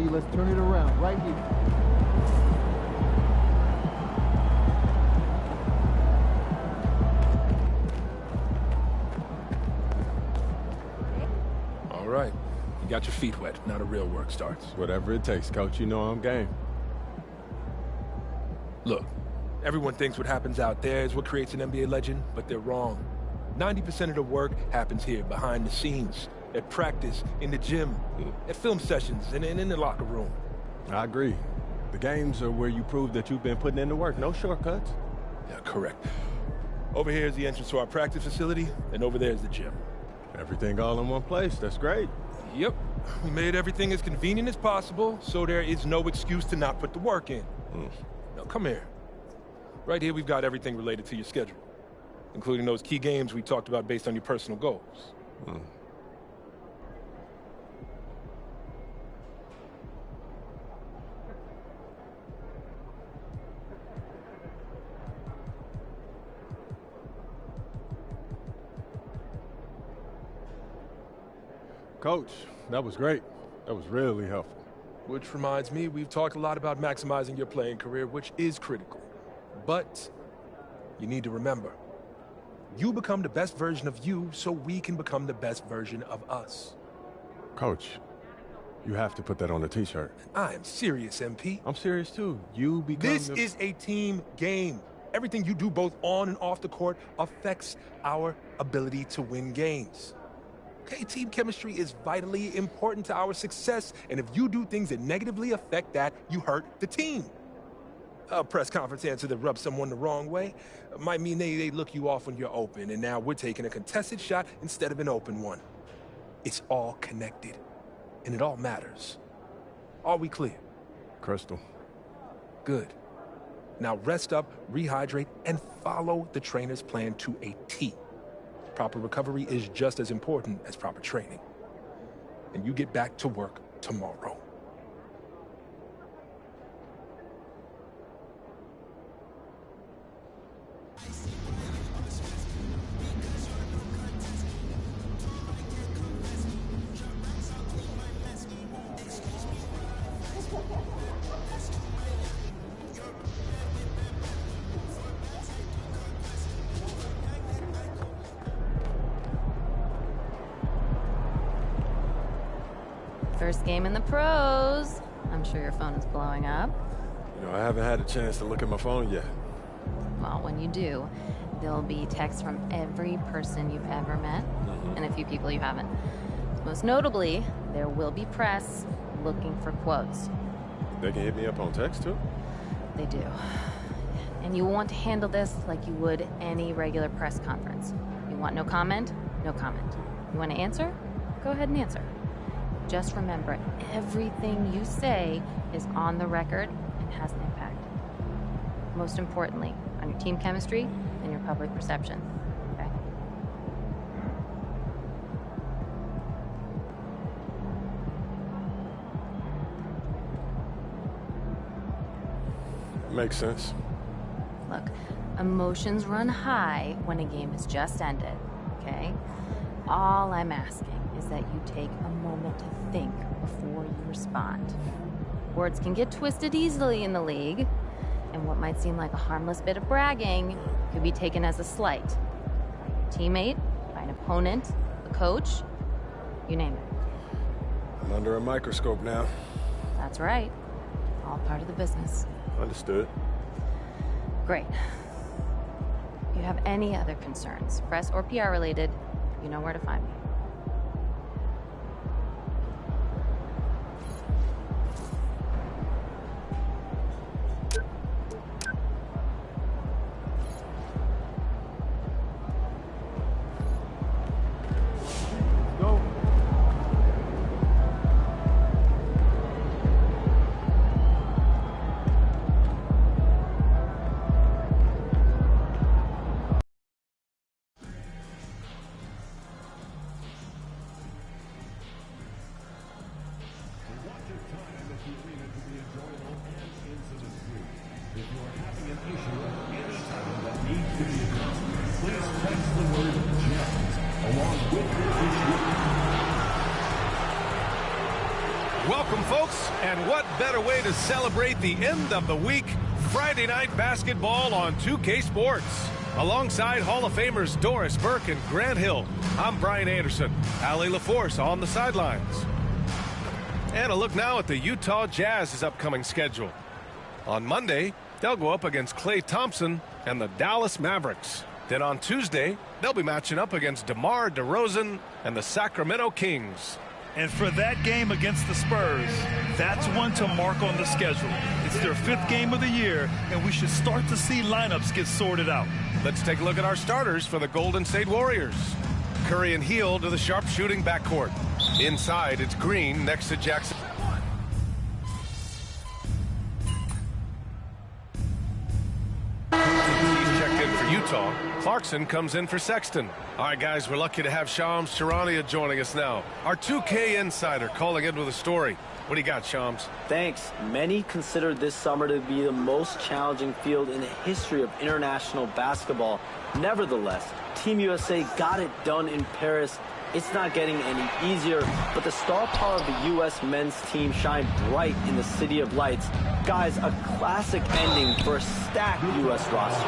MP. Let's turn it around right here. All right. You got your feet wet. Now the real work starts. Whatever it takes, Coach. You know I'm game. Look, everyone thinks what happens out there is what creates an NBA legend, but they're wrong. 90% of the work happens here, behind the scenes, at practice, in the gym, at film sessions, and in the locker room. I agree. The games are where you prove that you've been putting in the work. No shortcuts. Yeah, correct. Over here is the entrance to our practice facility, and over there is the gym. Everything all in one place. That's great. Yep. We made everything as convenient as possible, so there is no excuse to not put the work in. Now, come here. Right here, we've got everything related to your schedule, including those key games we talked about based on your personal goals. Coach, that was great. That was really helpful. Which reminds me, we've talked a lot about maximizing your playing career, which is critical. But you need to remember, you become the best version of you so we can become the best version of us. Coach, you have to put that on a t-shirt. I am serious, MP. I'm serious too. You become This is a team game. Everything you do both on and off the court affects our ability to win games. Okay, team chemistry is vitally important to our success, and if you do things that negatively affect that, you hurt the team. A press conference answer that rubs someone the wrong way might mean they look you off when you're open, and now we're taking a contested shot instead of an open one. It's all connected, and it all matters. Are we clear? Crystal. Good. Now rest up, rehydrate, and follow the trainer's plan to a T. Proper recovery is just as important as proper training. And you get back to work tomorrow. First game in the pros. I'm sure your phone is blowing up. You know, I haven't had a chance to look at my phone yet. Well, when you do, there'll be texts from every person you've ever met and a few people you haven't. Most notably, there will be press looking for quotes. They can hit me up on text too? They do. And you want to handle this like you would any regular press conference. You want no comment? No comment. You want to answer? Go ahead and answer. Just remember, everything you say is on the record and has an impact. Most importantly, on your team chemistry and your public perception, okay? Makes sense. Look, emotions run high when a game has just ended, okay? All I'm asking is that you take a moment to think before you respond. Words can get twisted easily in the league, and what might seem like a harmless bit of bragging could be taken as a slight by your teammate, by an opponent, the coach, you name it. I'm under a microscope now. That's right. All part of the business. Understood. Great. If you have any other concerns, press or PR related, you know where to find me. Welcome, folks, and what better way to celebrate the end of the week? Friday night basketball on 2K Sports. Alongside Hall of Famers Doris Burke and Grant Hill, I'm Brian Anderson. Allie LaForce on the sidelines. And a look now at the Utah Jazz's upcoming schedule. On Monday, they'll go up against Klay Thompson and the Dallas Mavericks. Then on Tuesday, they'll be matching up against DeMar DeRozan and the Sacramento Kings. And for that game against the Spurs, that's one to mark on the schedule. It's their 5th game of the year, and we should start to see lineups get sorted out. Let's take a look at our starters for the Golden State Warriors. Curry and Hield to the sharpshooting backcourt. Inside, it's Green next to Jackson. He's checked in for Utah. Clarkson comes in for Sexton. All right, guys, we're lucky to have Shams Charania joining us now. Our 2K insider calling in with a story. What do you got, Shams? Thanks. Many consider this summer to be the most challenging field in the history of international basketball. Nevertheless, Team USA got it done in Paris. It's not getting any easier, but the star power of the U.S. men's team shined bright in the City of Lights. Guys, a classic ending for a stacked U.S. roster.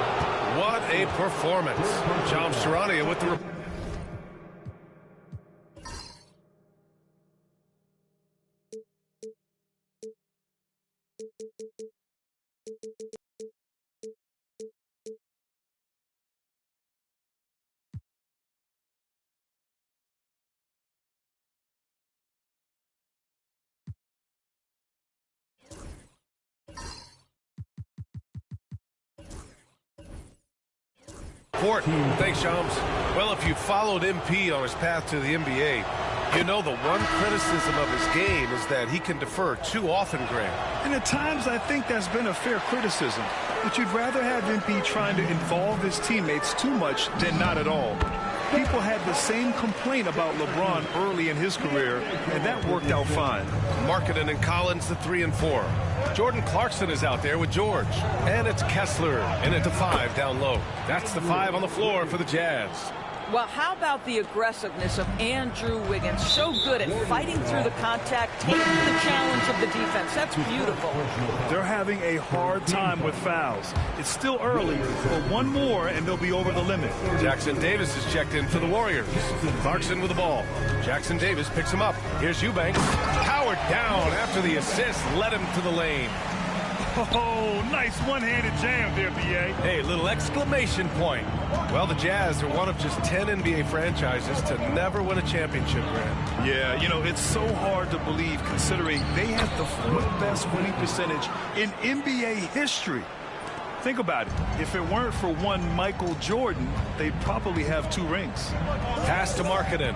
What a performance. Shams Charania with the... Thanks, Shams. Well, if you followed MP on his path to the NBA, you know the one criticism of his game is that he can defer too often, Grant. And at times, I think that's been a fair criticism. But you'd rather have MP trying to involve his teammates too much than not at all. People had the same complaint about LeBron early in his career, and that worked out fine. Markkanen and Collins, the 3 and 4. Jordan Clarkson is out there with George. And it's Kessler in at the 5 down low. That's the 5 on the floor for the Jazz. Well, how about the aggressiveness of Andrew Wiggins? So good at fighting through the contact, taking the challenge of the defense. That's beautiful. They're having a hard time with fouls. It's still early, but one more and they'll be over the limit. Jackson Davis is checked in for the Warriors. Clarkson with the ball. Jackson Davis picks him up. Here's Eubanks. Powered down after the assist led him to the lane. Oh, nice one-handed jam there, B.A. Hey, little exclamation point. Well, the Jazz are one of just 10 NBA franchises to never win a championship, Grant. Yeah, you know, it's so hard to believe considering they have the 4th best winning percentage in NBA history. Think about it. If it weren't for one Michael Jordan, they'd probably have 2 rings. Pass to Markkanen.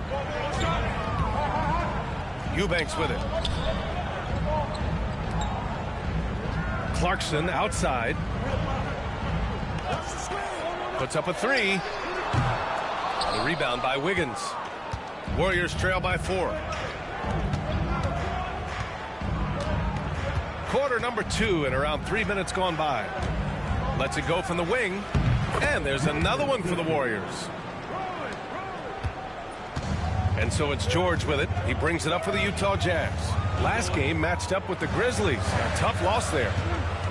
Eubanks with it. Clarkson outside. Puts up a 3. The rebound by Wiggins. Warriors trail by 4. Quarter number 2 and around 3 minutes gone by. Lets it go from the wing. And there's another one for the Warriors. And so it's George with it. He brings it up for the Utah Jazz. Last game matched up with the Grizzlies. A tough loss there.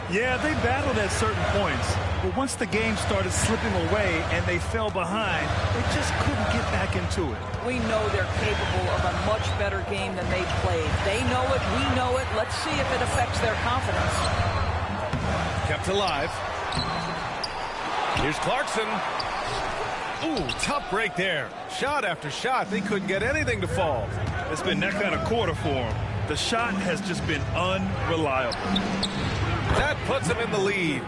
Yeah, they battled at certain points, but once the game started slipping away and they fell behind, they just couldn't get back into it. We know they're capable of a much better game than they played. They know it, we know it. Let's see if it affects their confidence. Kept alive. Here's Clarkson. Ooh, tough break there. Shot after shot. They couldn't get anything to fall. It's been that kind of quarter for them. The shot has just been unreliable. That puts him in the lead.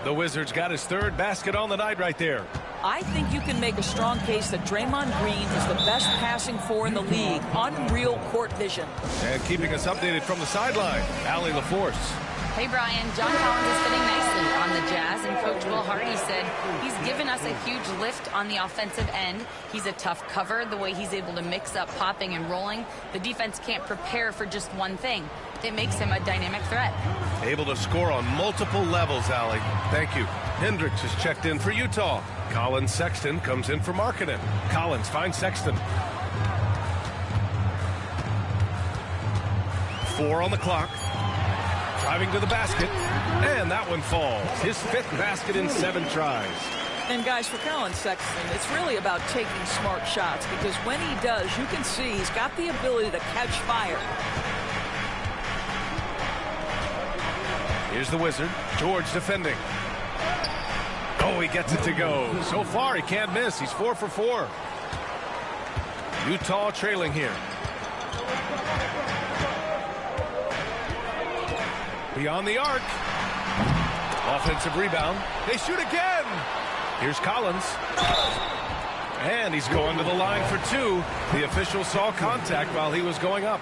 The Wizards got his 3rd basket on the night right there. I think you can make a strong case that Draymond Green is the best passing 4 in the league. Unreal court vision. And keeping us updated from the sideline, Allie LaForce. Hey, Brian, John Collins is fitting nicely on the Jazz, and Coach Will Hardy said he's given us a huge lift on the offensive end. He's a tough cover, the way he's able to mix up popping and rolling. The defense can't prepare for just one thing. It makes him a dynamic threat. Able to score on multiple levels, Allie. Thank you. Hendricks is checked in for Utah. Collins Sexton comes in for Markkanen. Collins finds Sexton. 4 on the clock. Driving to the basket, and that one falls. His 5th basket in 7 tries. And guys, for Colin Sexton, it's really about taking smart shots, because when he does, you can see he's got the ability to catch fire. Here's the Wizard. George defending. Oh, he gets it to go. So far, he can't miss. He's 4 for 4. Utah trailing here. Beyond the arc. Offensive rebound. They shoot again. Here's Collins. And he's going to the line for 2. The official saw contact while he was going up.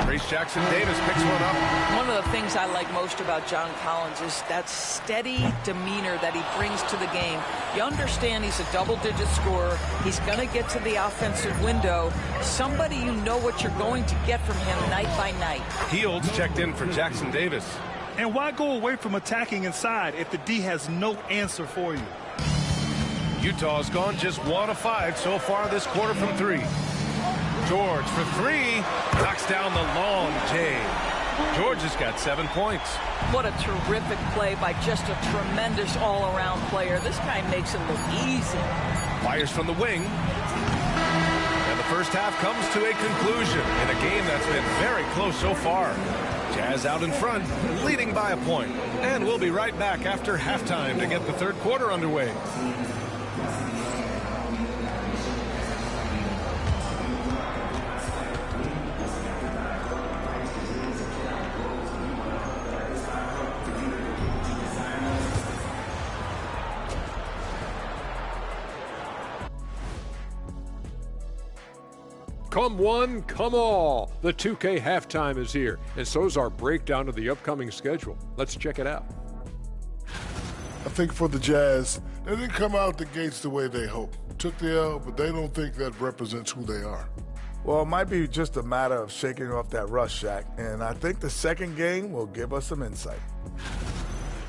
Grace Jackson Davis picks one up. One of the things I like most about John Collins is that steady demeanor that he brings to the game. You understand he's a double-digit scorer. He's going to get to the offensive window. Somebody you know what you're going to get from him night by night. Fields checked in for Jackson Davis. And why go away from attacking inside if the D has no answer for you? Utah's gone just 1 of 5 so far this quarter from 3. George for 3. Knocks down the long J. George has got 7 points. What a terrific play by just a tremendous all-around player. This guy makes it look easy. Fires from the wing. And the first half comes to a conclusion in a game that's been very close so far. Jazz out in front, leading by a point. And we'll be right back after halftime to get the third quarter underway. Come one, come all. The 2K halftime is here, and so is our breakdown of the upcoming schedule. Let's check it out. I think for the Jazz, they didn't come out the gates the way they hoped. Took the L, but they don't think that represents who they are. Well, it might be just a matter of shaking off that rust, Shaq, and I think the second game will give us some insight.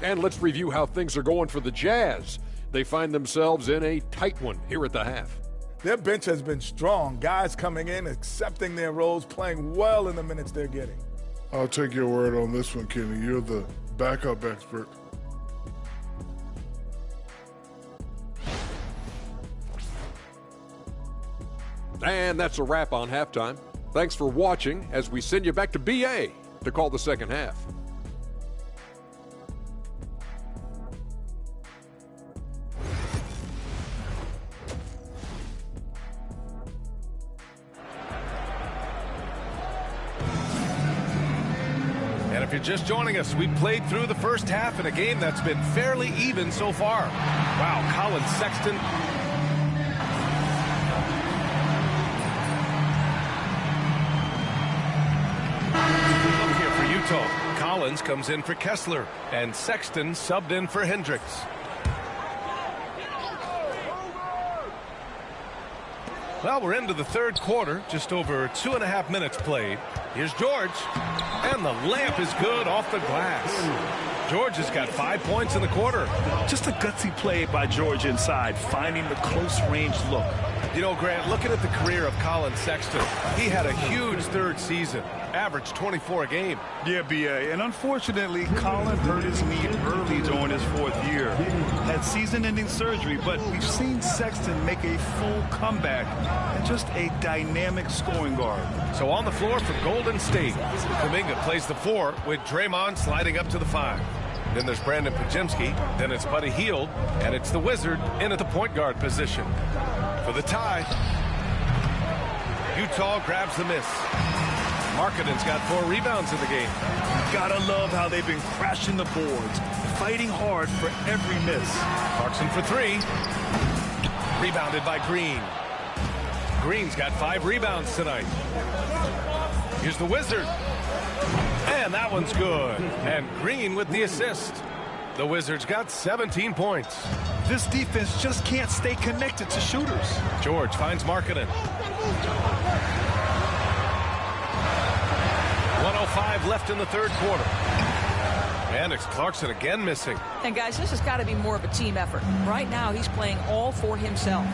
And let's review how things are going for the Jazz. They find themselves in a tight one here at the half. Their bench has been strong. Guys coming in, accepting their roles, playing well in the minutes they're getting. I'll take your word on this one, Kenny. You're the backup expert. And that's a wrap on halftime. Thanks for watching as we send you back to BA to call the second half. If you're just joining us, we played through the first half in a game that's been fairly even so far. Wow, Colin Sexton. Up here for Utah. Collins comes in for Kessler, and Sexton subbed in for Hendricks. Well, we're into the third quarter, just over 2.5 minutes played. Here's George, and the layup is good off the glass. George has got 5 points in the quarter. Just a gutsy play by George inside, finding the close-range look. You know, Grant, looking at the career of Colin Sexton, he had a huge third season, averaged 24 a game. Yeah, B.A., and unfortunately, Colin hurt his knee early during his 4th year. Had season-ending surgery, but we've seen Sexton make a full comeback and just a dynamic scoring guard. So on the floor for Golden State, Kuminga plays the 4 with Draymond sliding up to the 5. Then there's Brandon Pajemski, then it's Buddy Hield, and it's the Wizard in at the point guard position. For the tie, Utah grabs the miss. Markkanen's got 4 rebounds in the game. Gotta love how they've been crashing the boards, fighting hard for every miss. Clarkson for 3. Rebounded by Green. Green's got 5 rebounds tonight. Here's the Wizard. And that one's good. And Green with the assist. The Wizards got 17 points. This defense just can't stay connected to shooters. George finds Markkanen. 1:05 left in the third quarter. And it's Clarkson again missing. And guys, this has got to be more of a team effort. Right now, he's playing all for himself.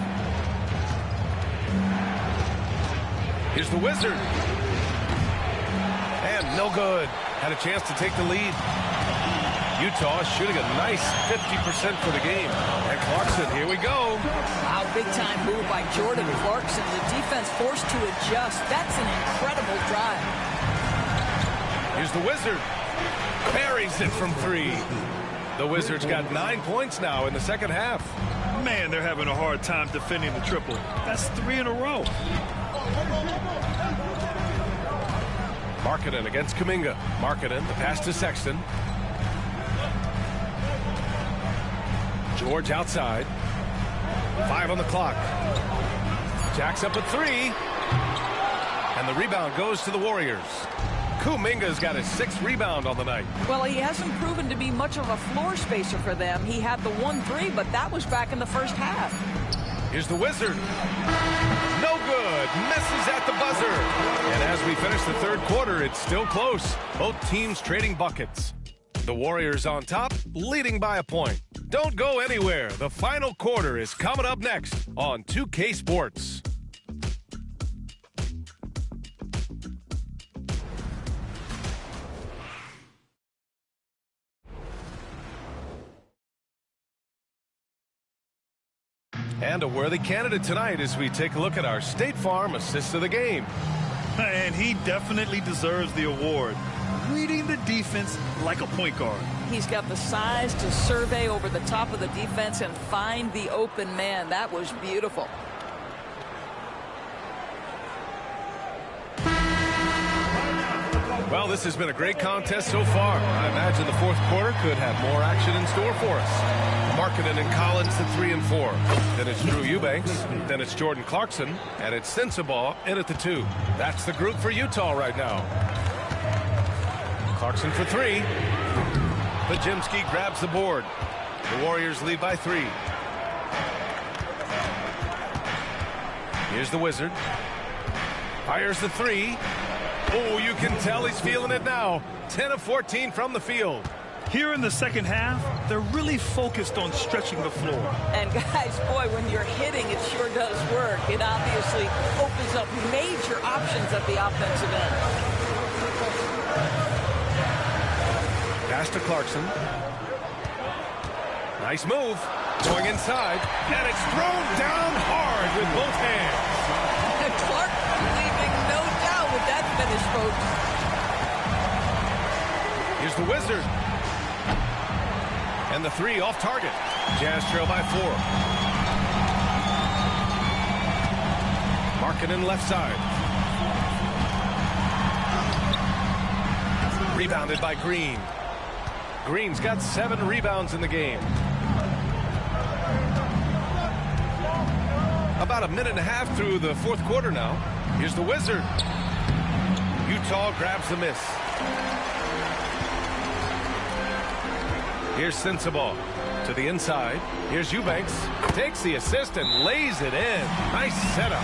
Here's the Wizard. No good. Had a chance to take the lead. Utah shooting a nice 50% for the game. And Clarkson, here we go. Wow, big-time move by Jordan Clarkson. The defense forced to adjust. That's an incredible drive. Here's the Wizard. Buries it from 3. The Wizards got 9 points now in the second half. Man, they're having a hard time defending the triple. That's 3 in a row. Markkanen against Kuminga. Markkanen, the pass to Sexton. George outside. 5 on the clock. Jacks up at 3. And the rebound goes to the Warriors. Kuminga's got his 6th rebound on the night. Well, he hasn't proven to be much of a floor spacer for them. He had the 1-3, but that was back in the first half. Here's the Wizard. No good. Misses at the buzzer. And as we finish the third quarter, it's still close. Both teams trading buckets. The Warriors on top, leading by a point. Don't go anywhere. The final quarter is coming up next on 2K Sports. And a worthy candidate tonight as we take a look at our State Farm Assist of the Game. And he definitely deserves the award. Reading the defense like a point guard. He's got the size to survey over the top of the defense and find the open man. That was beautiful. Well, this has been a great contest so far. I imagine the fourth quarter could have more action in store for us. Markkanen and Collins at 3 and 4. Then it's Drew Eubanks. Then it's Jordan Clarkson. And it's Sensabaugh in at the 2. That's the group for Utah right now. Clarkson for 3. Pajimski grabs the board. The Warriors lead by 3. Here's the Wizard. Fires the 3. Oh, you can tell he's feeling it now. 10 of 14 from the field. Here in the second half, they're really focused on stretching the floor. And guys, boy, when you're hitting, it sure does work. It obviously opens up major options at the offensive end. Pass to Clarkson. Nice move. Going inside. And it's thrown down hard with both hands. And Clark leaving no doubt with that finish, folks. Here's the Wizard. And the 3 off target. Jazz trail by 4. Markkanen left side. Rebounded by Green. Green's got 7 rebounds in the game. About a minute and a half through the fourth quarter now. Here's the Wizard. Utah grabs the miss. Here's Sensabaugh to the inside. Here's Eubanks. Takes the assist and lays it in. Nice setup.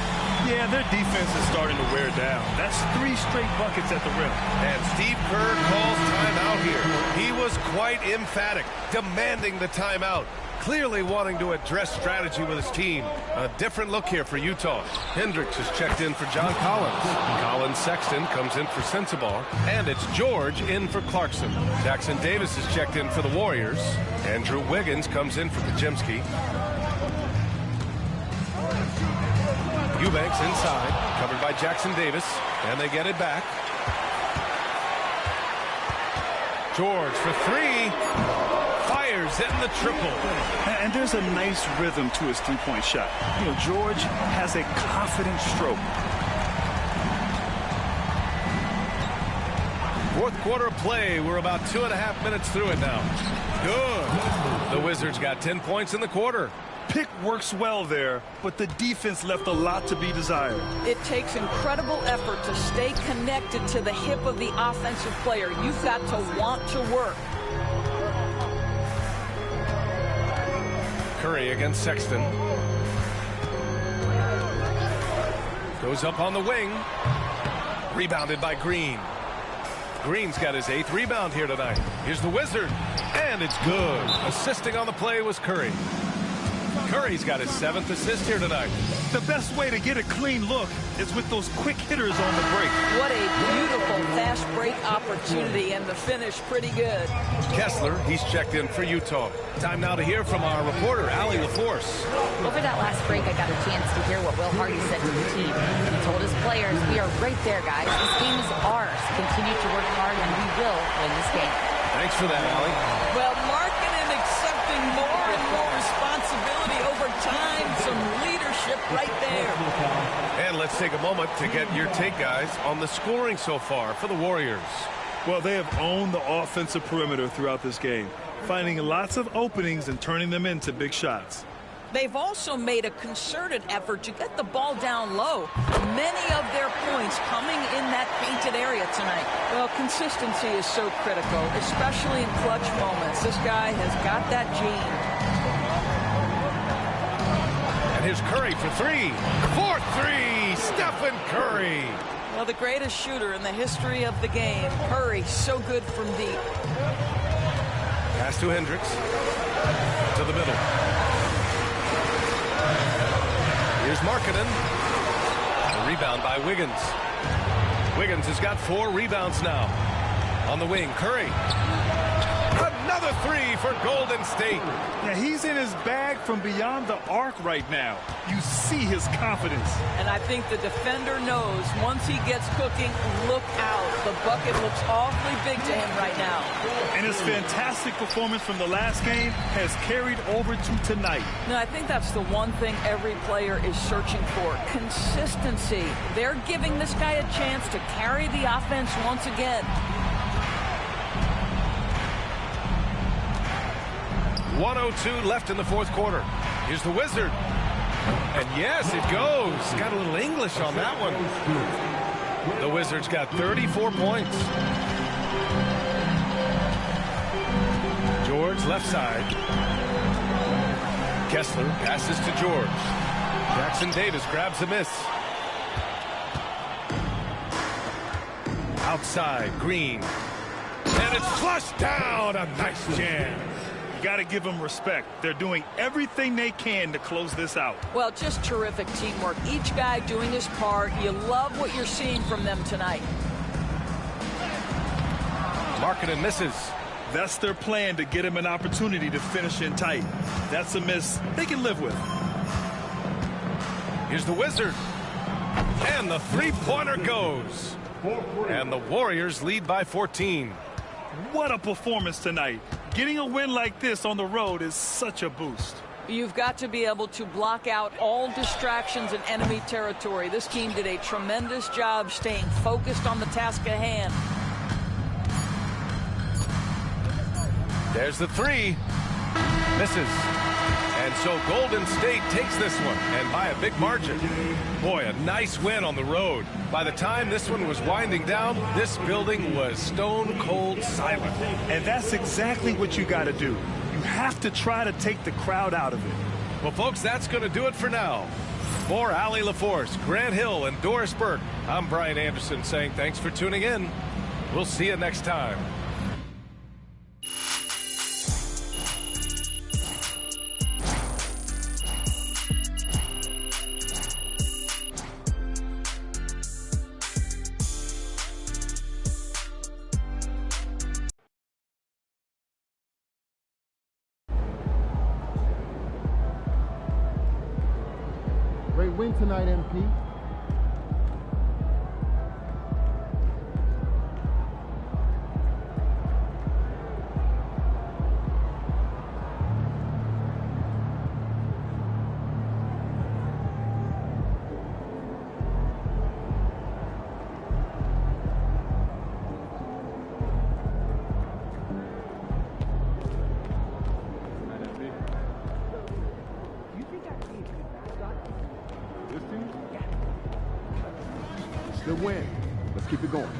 Yeah, their defense is starting to wear down. That's 3 straight buckets at the rim. And Steve Kerr calls timeout here. He was quite emphatic, demanding the timeout. Clearly wanting to address strategy with his team. A different look here for Utah. Hendricks is checked in for John Collins. Collins Sexton comes in for Sensabaugh. And it's George in for Clarkson. Jackson Davis is checked in for the Warriors. Andrew Wiggins comes in for Pajimski. Eubanks inside, covered by Jackson Davis. And they get it back. George for 3. Fires in the triple. And there's a nice rhythm to his three-point shot. You know, George has a confident stroke. Fourth quarter play. We're about 2.5 minutes through it now. Good. The Wizards got 10 points in the quarter. Pick works well there, but the defense left a lot to be desired. It takes incredible effort to stay connected to the hip of the offensive player. You've got to want to work. Curry against Sexton. Goes up on the wing. Rebounded by Green. Green's got his 8th rebound here tonight. Here's the Wizard. And it's good. Assisting on the play was Curry. Curry's got his 7th assist here tonight. The best way to get a clean look is with those quick hitters on the break. What a beautiful fast break opportunity, and the finish pretty good. Kessler, he's checked in for Utah. Time now to hear from our reporter, Allie LaForce. Over that last break, I got a chance to hear what Will Hardy said to the team. He told his players, "We are right there, guys. This game is ours. Continue to work hard, and we will win this game." Thanks for that, Allie. Well, Markkanen accepting more and more responsibility over time. Some leadership right there. And let's take a moment to get your take, guys, on the scoring so far for the Warriors. Well, they have owned the offensive perimeter throughout this game, finding lots of openings and turning them into big shots. They've also made a concerted effort to get the ball down low. Many of their points coming in that painted area tonight. Well, consistency is so critical, especially in clutch moments. This guy has got that gene. And here's Curry for 3. 4-3, Stephen Curry. Well, the greatest shooter in the history of the game. Curry, so good from deep. Pass to Hendricks. To the middle. Here's Markkanen. The rebound by Wiggins. Wiggins has got 4 rebounds now. On the wing, Curry. Another 3 for Golden State. Yeah, he's in his bag from beyond the arc right now. You see his confidence. And I think the defender knows once he gets cooking, look out. The bucket looks awfully big to him right now. And his fantastic performance from the last game has carried over to tonight. No, I think that's the one thing every player is searching for. Consistency. They're giving this guy a chance to carry the offense once again. 1:02 left in the 4th quarter. Here's the Wizard. And yes, it goes. Got a little English on that one. The Wizards got 34 points. George left side. Kessler passes to George. Jackson Davis grabs the miss. Outside, Green. And it's flushed down. A nice jam. You got to give them respect. They're doing everything they can to close this out. Well, just terrific teamwork. Each guy doing his part. You love what you're seeing from them tonight. Markkanen misses. That's their plan, to get him an opportunity to finish in tight. That's a miss they can live with. Here's the Wizard. And the 3-pointer goes. And the Warriors lead by 14. What a performance tonight. Getting a win like this on the road is such a boost. You've got to be able to block out all distractions in enemy territory. This team did a tremendous job staying focused on the task at hand. There's the 3. Misses. And so Golden State takes this one, and by a big margin. Boy, a nice win on the road. By the time this one was winding down, this building was stone cold silent. And that's exactly what you got to do. You have to try to take the crowd out of it. Well, folks, that's going to do it for now. For Allie LaForce, Grant Hill, and Doris Burke, I'm Brian Anderson saying thanks for tuning in. We'll see you next time. Great win tonight, MP. Good win. Let's keep it going.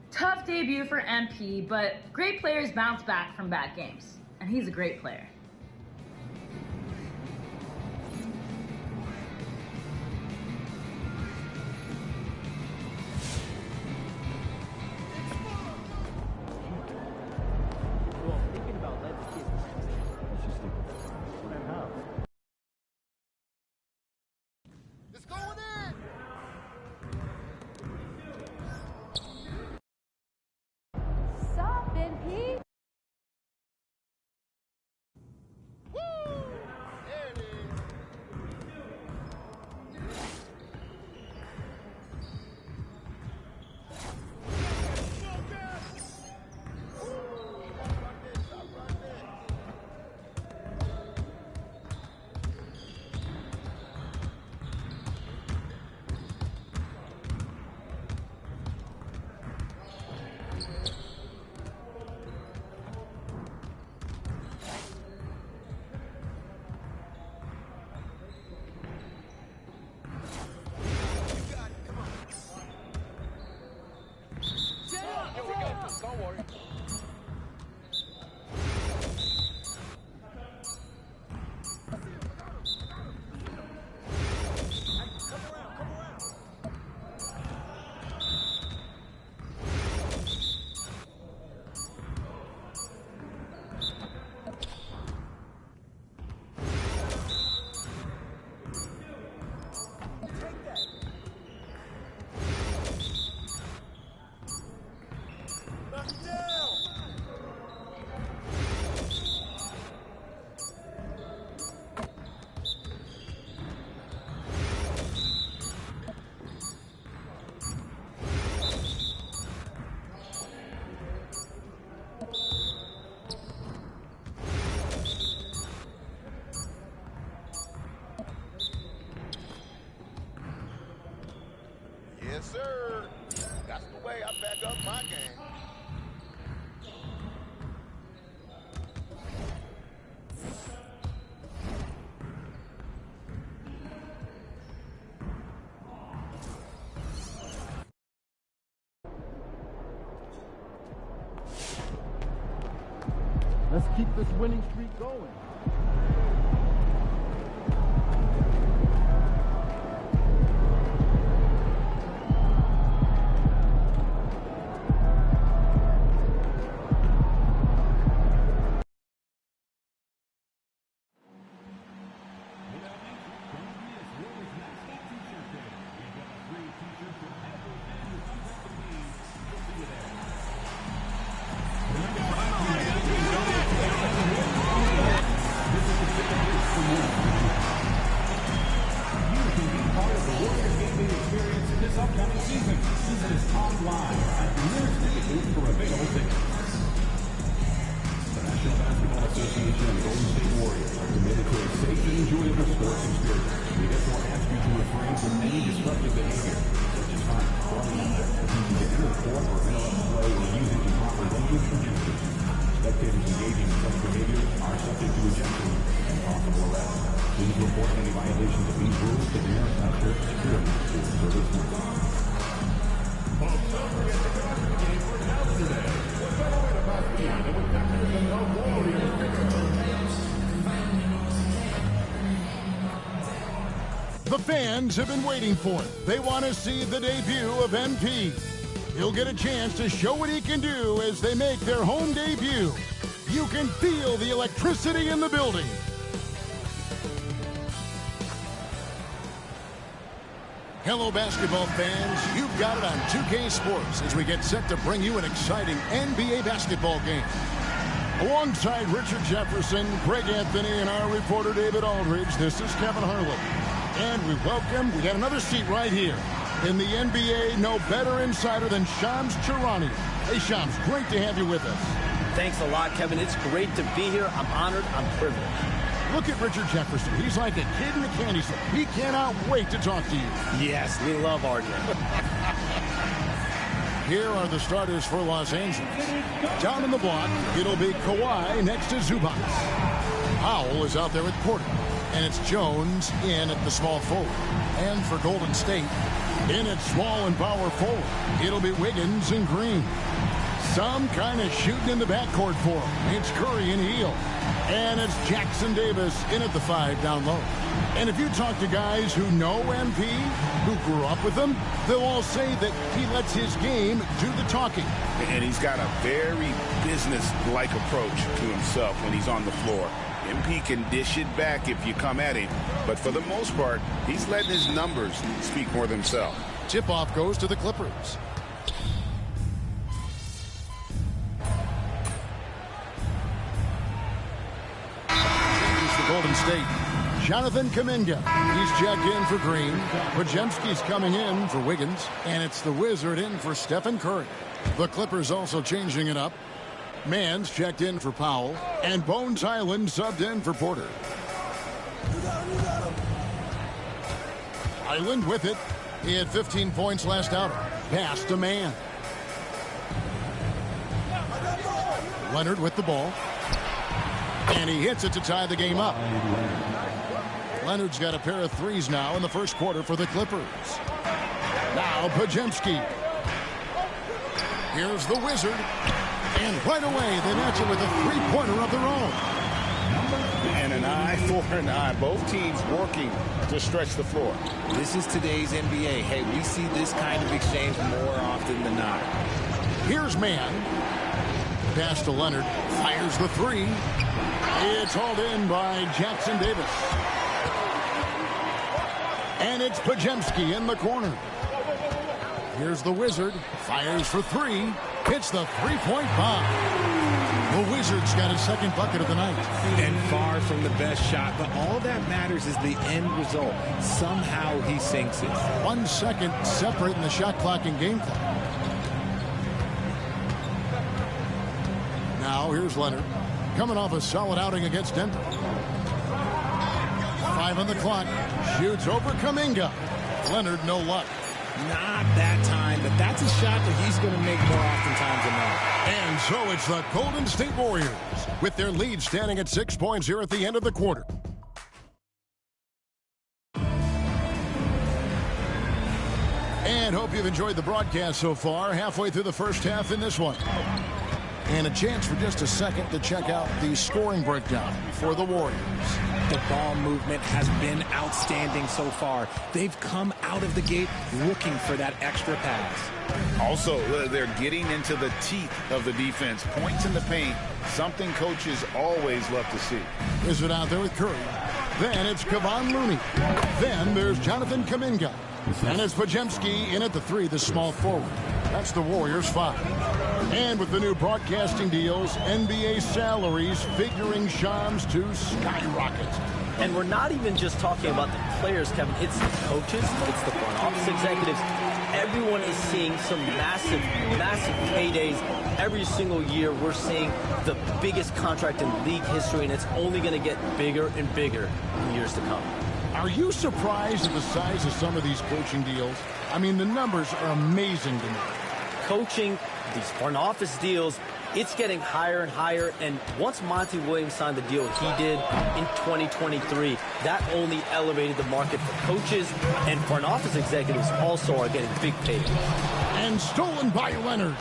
Tough debut for MP, but great players bounce back from bad games. And he's a great player. Let's keep this winning streak going. The fans have been waiting for it. They want to see the debut of MP. He'll get a chance to show what he can do as they make their home debut. You can feel the electricity in the building. Hello, basketball fans. You've got it on 2K Sports as we get set to bring you an exciting NBA basketball game. Alongside Richard Jefferson, Greg Anthony, and our reporter David Aldridge, this is Kevin Harlan. And we got another seat right here. In the NBA, no better insider than Shams Charania. Hey, Shams, great to have you with us. Thanks a lot, Kevin. It's great to be here. I'm honored. I'm privileged. Look at Richard Jefferson. He's like a kid in a candy store. He cannot wait to talk to you. Yes, we love RJ. Here are the starters for Los Angeles. Down in the block, it'll be Kawhi next to Zubac. Powell is out there with Porter. And it's Jones in at the small forward. And for Golden State, in at small and power forward, it'll be Wiggins and Green. Some kind of shooting in the backcourt for him. It's Curry and Hield. And it's Jackson Davis in at the 5 down low. And if you talk to guys who know MP, who grew up with him, they'll all say that he lets his game do the talking. And he's got a very business-like approach to himself when he's on the floor. MP can dish it back if you come at him, but for the most part, he's letting his numbers speak for themselves. Tip-off goes to the Clippers. Changes to Golden State. Jonathan Kuminga. He's checked in for Green. Podziemski's coming in for Wiggins. And it's the Wizard in for Stephen Curry. The Clippers also changing it up. Mann's checked in for Powell, and Bones Island subbed in for Porter. Island with it. He had 15 points last outing. Pass to Mann. Leonard with the ball. And he hits it to tie the game up. Leonard's got a pair of threes now in the first quarter for the Clippers. Now Podziemski. Here's the Wizard. And right away, they match it with a three-pointer of their own. And an eye for an eye. Both teams working to stretch the floor. This is today's NBA. Hey, we see this kind of exchange more often than not. Here's Mann. Pass to Leonard. Fires the three. It's hauled in by Jackson Davis. And it's Podziemski in the corner. Here's the Wizard. Fires for three. Hits the three-point bomb. The Wizards got his second bucket of the night. And far from the best shot, but all that matters is the end result. Somehow he sinks it. 1 second separating the shot clock and game clock. Now here's Leonard. Coming off a solid outing against Denver. 5 on the clock. Shoots over Kuminga. Leonard, no luck. Not that time, but that's a shot that he's going to make more oftentimes than not. And so it's the Golden State Warriors with their lead standing at 6 points here at the end of the quarter. And hope you've enjoyed the broadcast so far. Halfway through the first half in this one. And a chance for just a second to check out the scoring breakdown for the Warriors. The ball movement has been outstanding so far. They've come out of the gate looking for that extra pass. Also, they're getting into the teeth of the defense. Points in the paint, something coaches always love to see. Is it out there with Curry? Then it's Kevon Looney. Then there's Jonathan Kuminga. And it's Podziemski in at the 3, the small forward. That's the Warriors' 5. And with the new broadcasting deals, NBA salaries figuring Shams to skyrocket. And we're not even just talking about the players, Kevin. It's the coaches, it's the front office executives. Everyone is seeing some massive, massive paydays. Every single year, we're seeing the biggest contract in league history, and it's only going to get bigger and bigger in years to come. Are you surprised at the size of some of these coaching deals? I mean, the numbers are amazing to me. Coaching, these front office deals, it's getting higher and higher. And once Monty Williams signed the deal he did in 2023, that only elevated the market for coaches, and front office executives also are getting big paydays. And stolen by Leonard.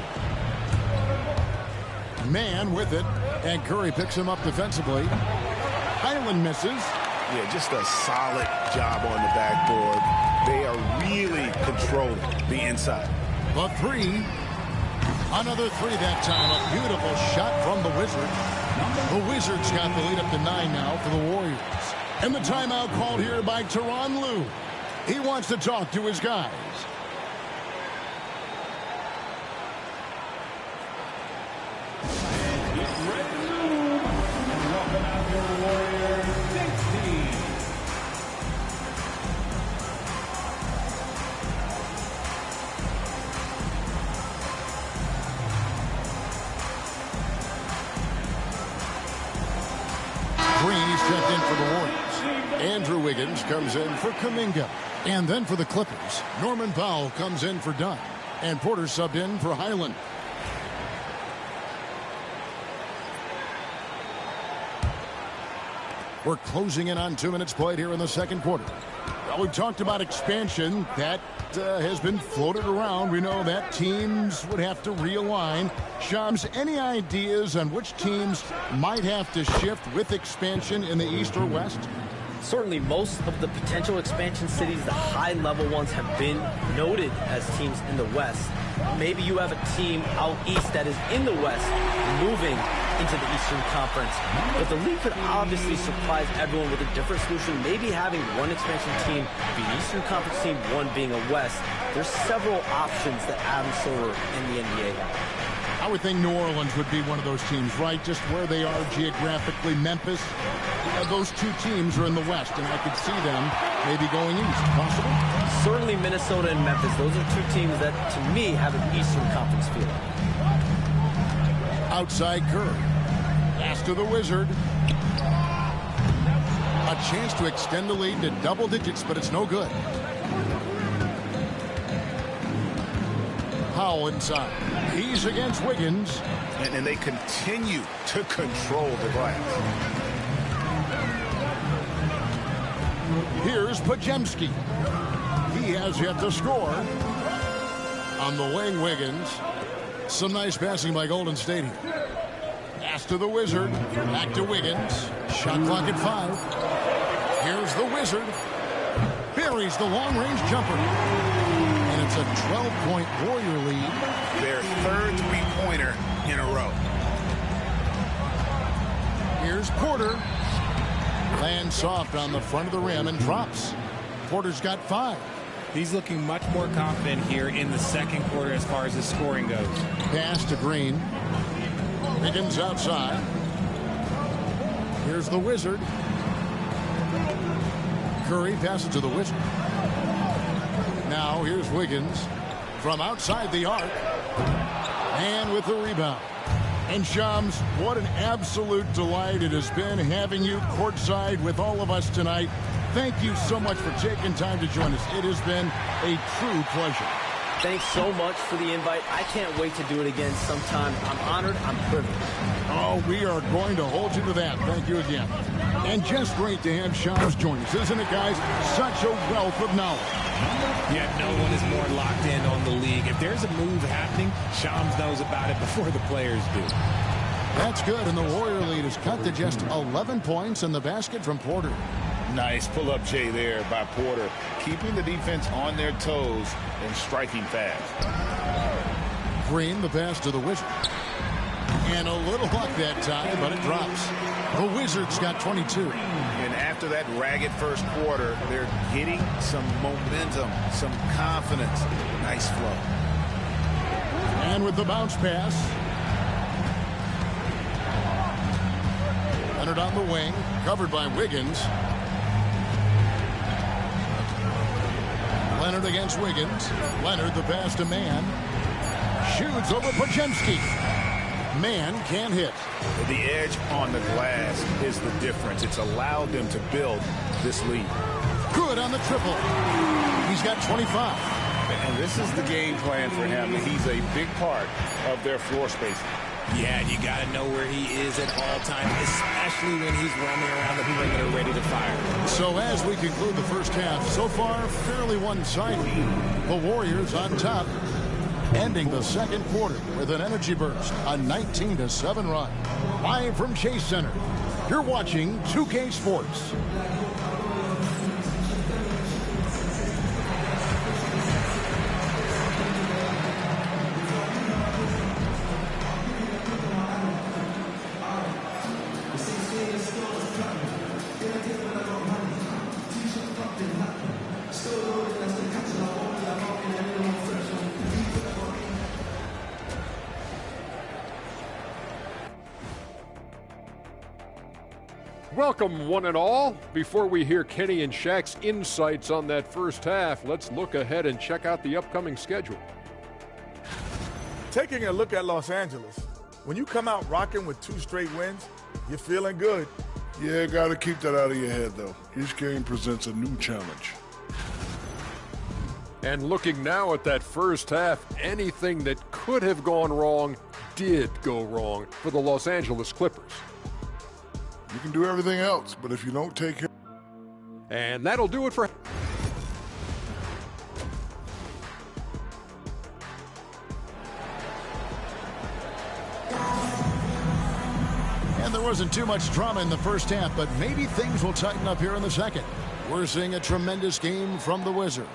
Man with it, and Curry picks him up defensively. Highland misses. Yeah, just a solid job on the backboard. They are really controlling the inside. The 3. Another 3 that time. A beautiful shot from the Wizards. The Wizards got the lead up to 9 now for the Warriors. And the timeout called here by Tyronn Lue. He wants to talk to his guys. Checked in for the Warriors. Andrew Wiggins comes in for Kuminga. And then for the Clippers, Norman Powell comes in for Dunn. And Porter subbed in for Highland. We're closing in on 2 minutes played here in the second quarter. Well, we talked about expansion. That has been floated around. We know that teams would have to realign. Shams, any ideas on which teams might have to shift with expansion in the East or West? Certainly most of the potential expansion cities, the high-level ones, have been noted as teams in the West. Maybe you have a team out east that is in the West moving into the Eastern Conference. But the league could obviously surprise everyone with a different solution. Maybe having one expansion team be an Eastern Conference team, one being a West. There's several options that Adam Silver and the NBA have. I would think New Orleans would be one of those teams, right? Just where they are geographically. Memphis, those 2 teams are in the West, and I could see them maybe going east. Possible? Certainly Minnesota and Memphis. Those are 2 teams that, to me, have an Eastern Conference feel. Outside Curry. Pass to the Wizard. A chance to extend the lead to double digits, but it's no good. Powell inside. He's against Wiggins. And they continue to control the glass. Here's Podziemski. He has yet to score. On the wing, Wiggins. Some nice passing by Golden State here. Pass to the Wizard. Back to Wiggins. Shot clock at 5. Here's the Wizard. Buries the long-range jumper. And it's a 12-point Warrior lead. Their 3rd three-pointer in a row. Here's Porter. Lands soft on the front of the rim and drops. Porter's got 5. He's looking much more confident here in the second quarter as far as his scoring goes. Pass to Green. Wiggins outside. Here's the Wizard. Curry passes to the Wizard. Now here's Wiggins from outside the arc. And with the rebound. And Shams, what an absolute delight it has been having you courtside with all of us tonight. Thank you so much for taking time to join us. It has been a true pleasure. Thanks so much for the invite. I can't wait to do it again sometime. I'm honored. I'm privileged. Oh, we are going to hold you to that. Thank you again. And just great to have Shams join us, isn't it, guys? Such a wealth of knowledge. Yeah, no one is more locked in on the league. If there's a move happening, Shams knows about it before the players do. That's good, and the Warrior lead is cut to just 11 points in the basket from Porter. Nice pull-up J there by Porter, keeping the defense on their toes and striking fast. Green, the pass to the Wizards. And a little luck that time, but it drops. The Wizards got 22. And after that ragged first quarter, they're getting some momentum, some confidence. Nice flow. And with the bounce pass. Leonard on the wing, covered by Wiggins. Leonard against Wiggins. Leonard the pass to Mann. Shoots over Podziemski. Mann can't hit. The edge on the glass is the difference. It's allowed them to build this lead. Good on the triple. He's got 25. And this is the game plan for him. He's a big part of their floor spacing. Yeah, and you got to know where he is at all times, especially when he's roaming around the perimeter ready to fire. So as we conclude the first half, so far fairly one-sided. The Warriors on top, ending the second quarter with an energy burst, a 19-7 run. Live from Chase Center, you're watching 2K Sports. Welcome, one and all. Before we hear Kenny and Shaq's insights on that first half, let's look ahead and check out the upcoming schedule. Taking a look at Los Angeles, when you come out rocking with 2 straight wins, you're feeling good. Yeah, got to keep that out of your head, though. Each game presents a new challenge. And looking now at that first half, anything that could have gone wrong did go wrong for the Los Angeles Clippers. You can do everything else, but if you don't take care... And that'll do it for... And there wasn't too much drama in the first half, but maybe things will tighten up here in the second. We're seeing a tremendous game from the Wizards.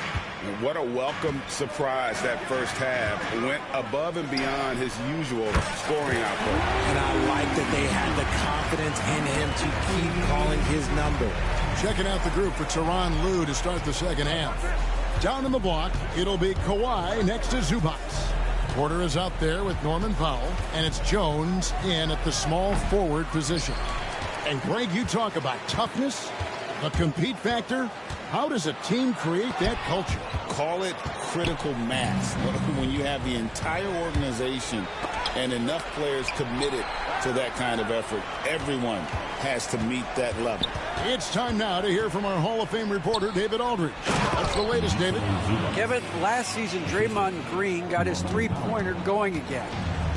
What a welcome surprise that first half. Went above and beyond his usual scoring output. And I like that they had the confidence in him to keep calling his number. Checking out the group for Tyronn Lue to start the second half. Down in the block, it'll be Kawhi next to Zubac. Porter is out there with Norman Powell, and it's Jones in at the small forward position. And Greg, you talk about toughness, the compete factor. How does a team create that culture? Call it critical mass. When you have the entire organization and enough players committed to that kind of effort, everyone has to meet that level. It's time now to hear from our Hall of Fame reporter, David Aldridge. What's the latest, David? Kevin, last season, Draymond Green got his three-pointer going again.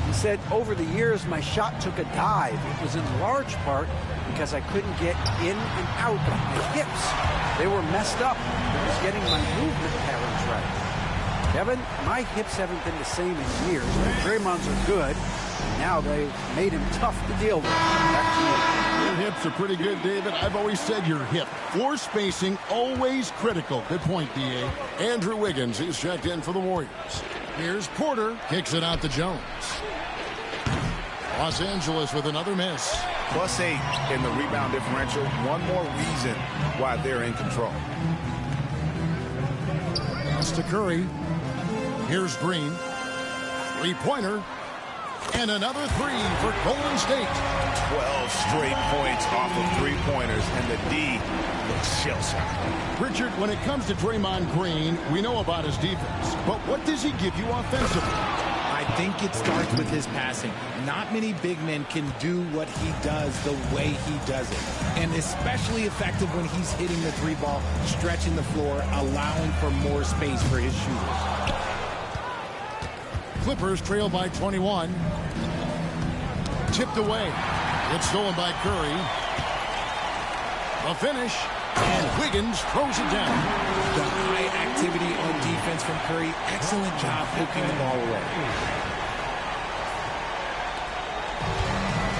He said, over the years, my shot took a dive. It was in large part because I couldn't get in and out of my hips. They were messed up. I was getting my movement patterns right. Kevin, my hips haven't been the same in years. Draymond's are good. Now they've made him tough to deal with. Back to you. Your hips are pretty good, David. I've always said your hip. Floor spacing, always critical. Good point, D.A. Andrew Wiggins, he's checked in for the Warriors. Here's Porter, kicks it out to Jones. Los Angeles with another miss. +8 in the rebound differential. One more reason why they're in control. Pass to Curry. Here's Green. Three-pointer. And another three for Golden State. 12 straight points off of three-pointers, and the D looks shell-shocked. Richard, when it comes to Draymond Green, we know about his defense. But what does he give you offensively? I think it starts with his passing. Not many big men can do what he does the way he does it. And especially effective when he's hitting the three ball, stretching the floor, allowing for more space for his shooters. Clippers trail by 21. Tipped away. It's stolen by Curry. The finish. And Wiggins throws it down. The high activity on defense from Curry. Excellent job poking the ball away.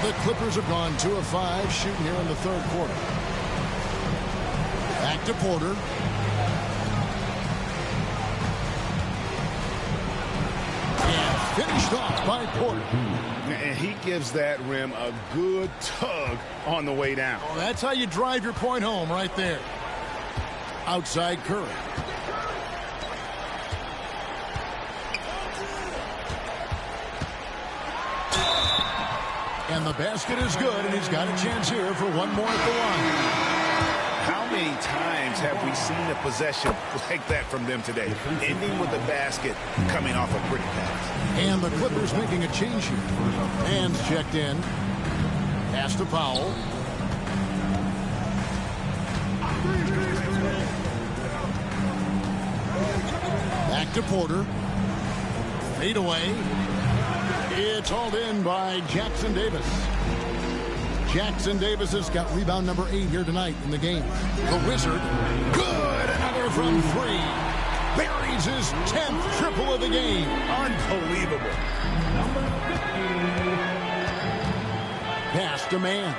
The Clippers have gone 2 of 5 shooting here in the third quarter. Back to Porter. And finished off by Porter. And he gives that rim a good tug on the way down. Oh, that's how you drive your point home right there. Outside Curry. And the basket is good, and he's got a chance here for one more at the line. How many times have we seen a possession like that from them today? Ending with a basket, coming off a pretty pass. And the Clippers making a change here. Hands checked in. Pass to Powell. Back to Porter. Fade away. It's hauled in by Jackson Davis. Jackson Davis has got rebound number 8 here tonight in the game. The Wizard. Good. Another from 3. Buries his 10th triple of the game. Unbelievable. Pass to man.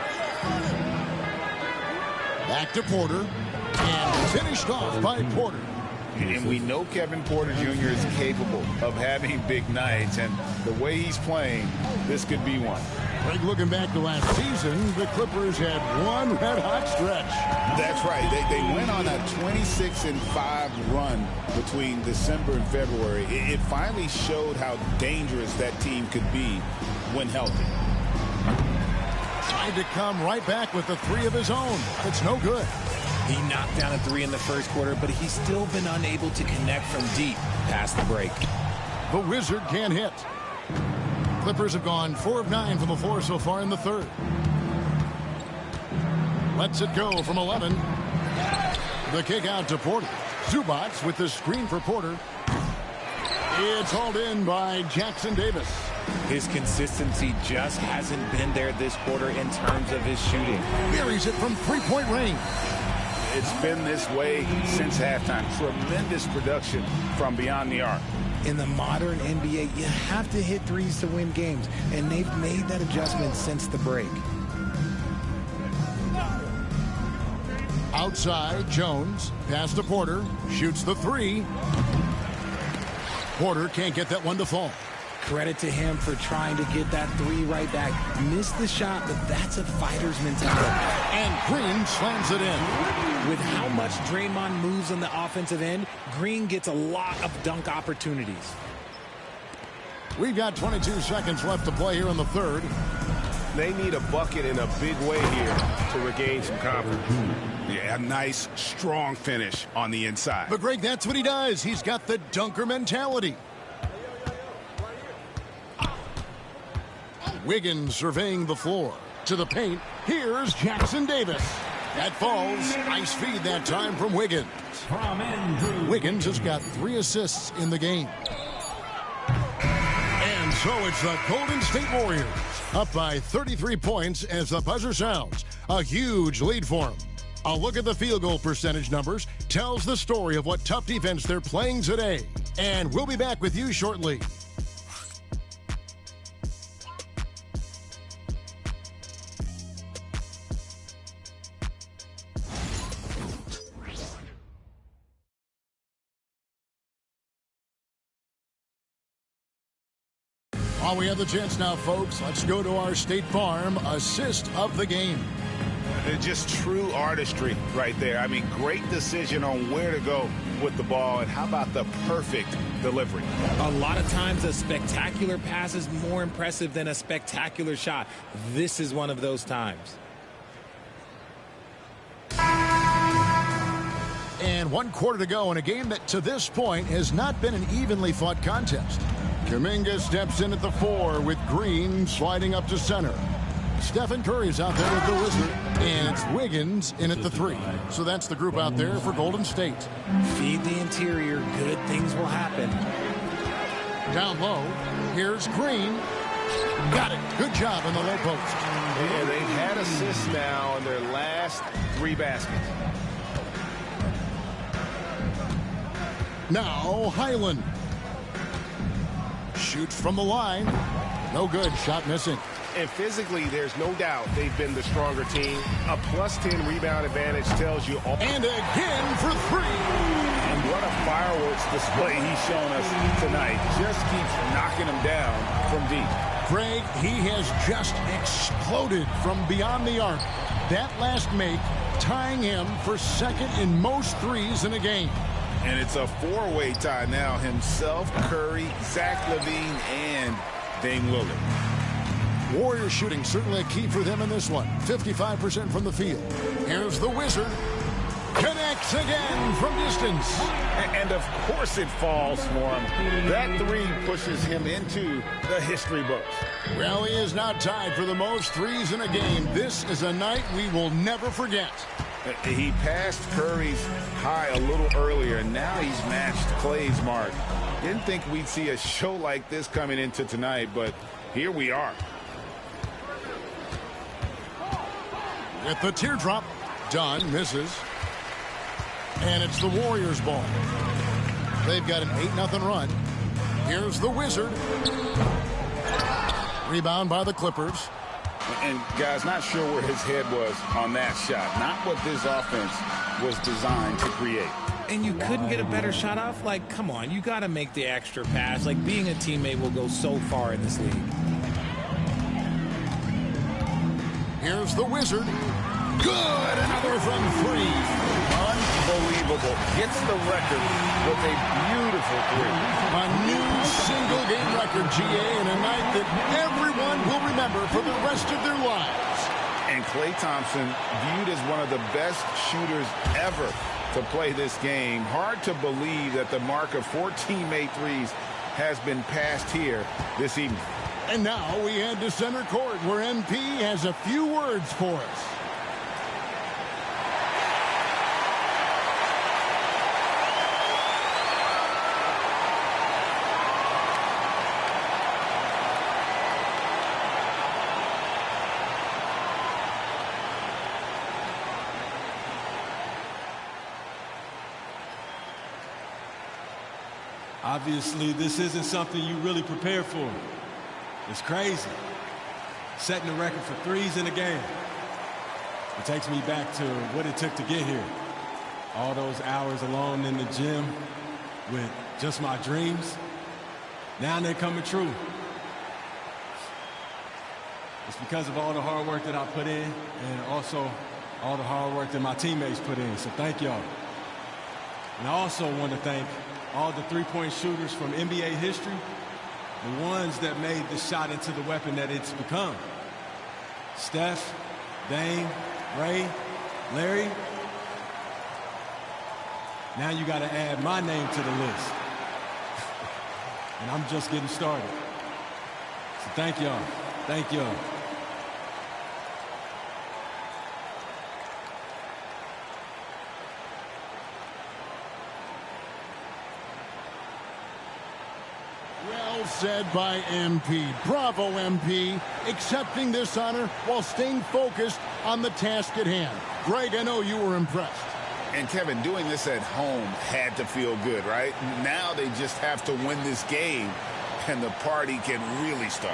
Back to Porter. And finished off by Porter. And we know Kevin Porter Jr. is capable of having big nights. And the way he's playing, this could be one. Greg, looking back to last season, the Clippers had one red-hot stretch. That's right. They went on a 26-5 run between December and February. It finally showed how dangerous that team could be when healthy. Tried to come right back with the 3 of his own. It's no good. He knocked down a 3 in the first quarter, but he's still been unable to connect from deep past the break. The Wizard can't hit. Clippers have gone 4 of 9 from the floor so far in the third. Lets it go from 11. The kick out to Porter. Zubac with the screen for Porter. It's hauled in by Jackson Davis. His consistency just hasn't been there this quarter in terms of his shooting. Buries it from three-point range. It's been this way since halftime. Tremendous production from beyond the arc. In the modern NBA, you have to hit threes to win games, and they've made that adjustment since the break. Outside, Jones. Pass to Porter. Shoots the 3. Porter can't get that one to fall. Credit to him for trying to get that 3 right back. Missed the shot, but that's a fighter's mentality. And Green slams it in. With how much Draymond moves on the offensive end, Green gets a lot of dunk opportunities. We've got 22 seconds left to play here in the third. They need a bucket in a big way here to regain some confidence. Yeah, a nice, strong finish on the inside. But, Greg, that's what he does. He's got the dunker mentality. Wiggins surveying the floor. To the paint, here's Jackson Davis. That falls. Nice feed that time from Wiggins. Wiggins has got 3 assists in the game. And so it's the Golden State Warriors up by 33 points as the buzzer sounds. A huge lead for them. A look at the field goal percentage numbers tells the story of what tough defense they're playing today. And we'll be back with you shortly. While we have the chance now, folks, let's go to our State Farm assist of the game. Just true artistry right there. I mean, great decision on where to go with the ball, and how about the perfect delivery? A lot of times a spectacular pass is more impressive than a spectacular shot. This is one of those times. And 1 quarter to go in a game that to this point has not been an evenly fought contest. Kuminga steps in at the 4 with Green sliding up to center. Stephen Curry's out there with the Wizard, and it's Wiggins in at the 3. So that's the group out there for Golden State. Feed the interior, good things will happen. Down low, Here's Green. Got it. Good job in the low post. And they've had assists now in their last 3 baskets. Now Highland. Shoots from the line. No good. Shot missing. And physically, there's no doubt they've been the stronger team. A +10 rebound advantage tells you all. And again for 3. And what a fireworks display he's shown us tonight. Just keeps knocking them down from deep. Greg, he has just exploded from beyond the arc. That last make tying him for second in most threes in a game. And it's a 4-way tie now. Himself, Curry, Zach LaVine, and Dame Lillard. Warriors shooting certainly a key for them in this one. 55% from the field. Here's the Wizard. Connects again from distance. And of course it falls for him. That 3 pushes him into the history books. Well, he is now tied for the most threes in a game. This is a night we will never forget. He passed Curry's high a little earlier, and now he's matched Clay's mark. Didn't think we'd see a show like this coming into tonight, but here we are. With the teardrop, Dunn misses. And it's the Warriors' ball. They've got an 8-0 run. Here's the Wizard. Rebound by the Clippers. And, guys, not sure where his head was on that shot. Not what this offense was designed to create. And you couldn't get a better shot off? Like, come on, you got to make the extra pass. Like, being a teammate will go so far in this league. Here's the Wizard. Good! Another from 3. Unbelievable. Gets the record with a beautiful 3. A new single-game record, GA, in a night that everyone will remember for the rest of their lives. And Klay Thompson, viewed as one of the best shooters ever to play this game. Hard to believe that the mark of 4 teammate threes has been passed here this evening. And now we head to center court, where MP has a few words for us. Obviously, this isn't something you really prepare for. It's crazy. Setting the record for threes in a game. It takes me back to what it took to get here. All those hours alone in the gym with just my dreams. Now they're coming true. It's because of all the hard work that I put in and also all the hard work that my teammates put in. So thank y'all. And I also want to thank all the three-point shooters from NBA history, the ones that made the shot into the weapon that it's become. Steph, Dame, Ray, Larry. Now you got to add my name to the list. And I'm just getting started. So thank y'all. Thank y'all. Well said by MP. Bravo, MP. Accepting this honor while staying focused on the task at hand. Greg, I know you were impressed. And Kevin, doing this at home had to feel good, right? Now they just have to win this game, and the party can really start.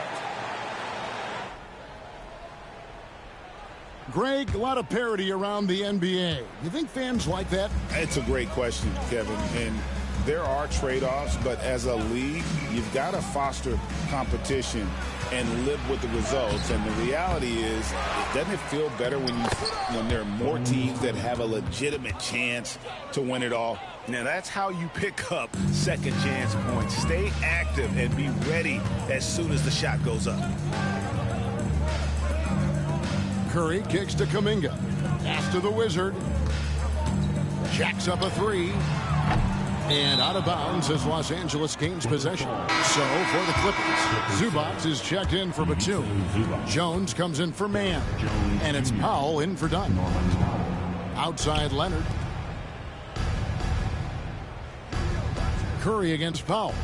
Greg, a lot of parity around the NBA. You think fans like that? It's a great question, Kevin. And there are trade-offs, but as a league, you've got to foster competition and live with the results. And the reality is, doesn't it feel better when there are more teams that have a legitimate chance to win it all? Now, that's how you pick up second chance points. Stay active and be ready as soon as the shot goes up. Curry kicks to Kuminga. Pass to the Wizard. Jacks up a three. And out of bounds as Los Angeles gains possession. So for the Clippers, Zubac is checked in for Batum. Jones comes in for Mann. And it's Powell in for Dunn. Outside Leonard. Curry against Powell.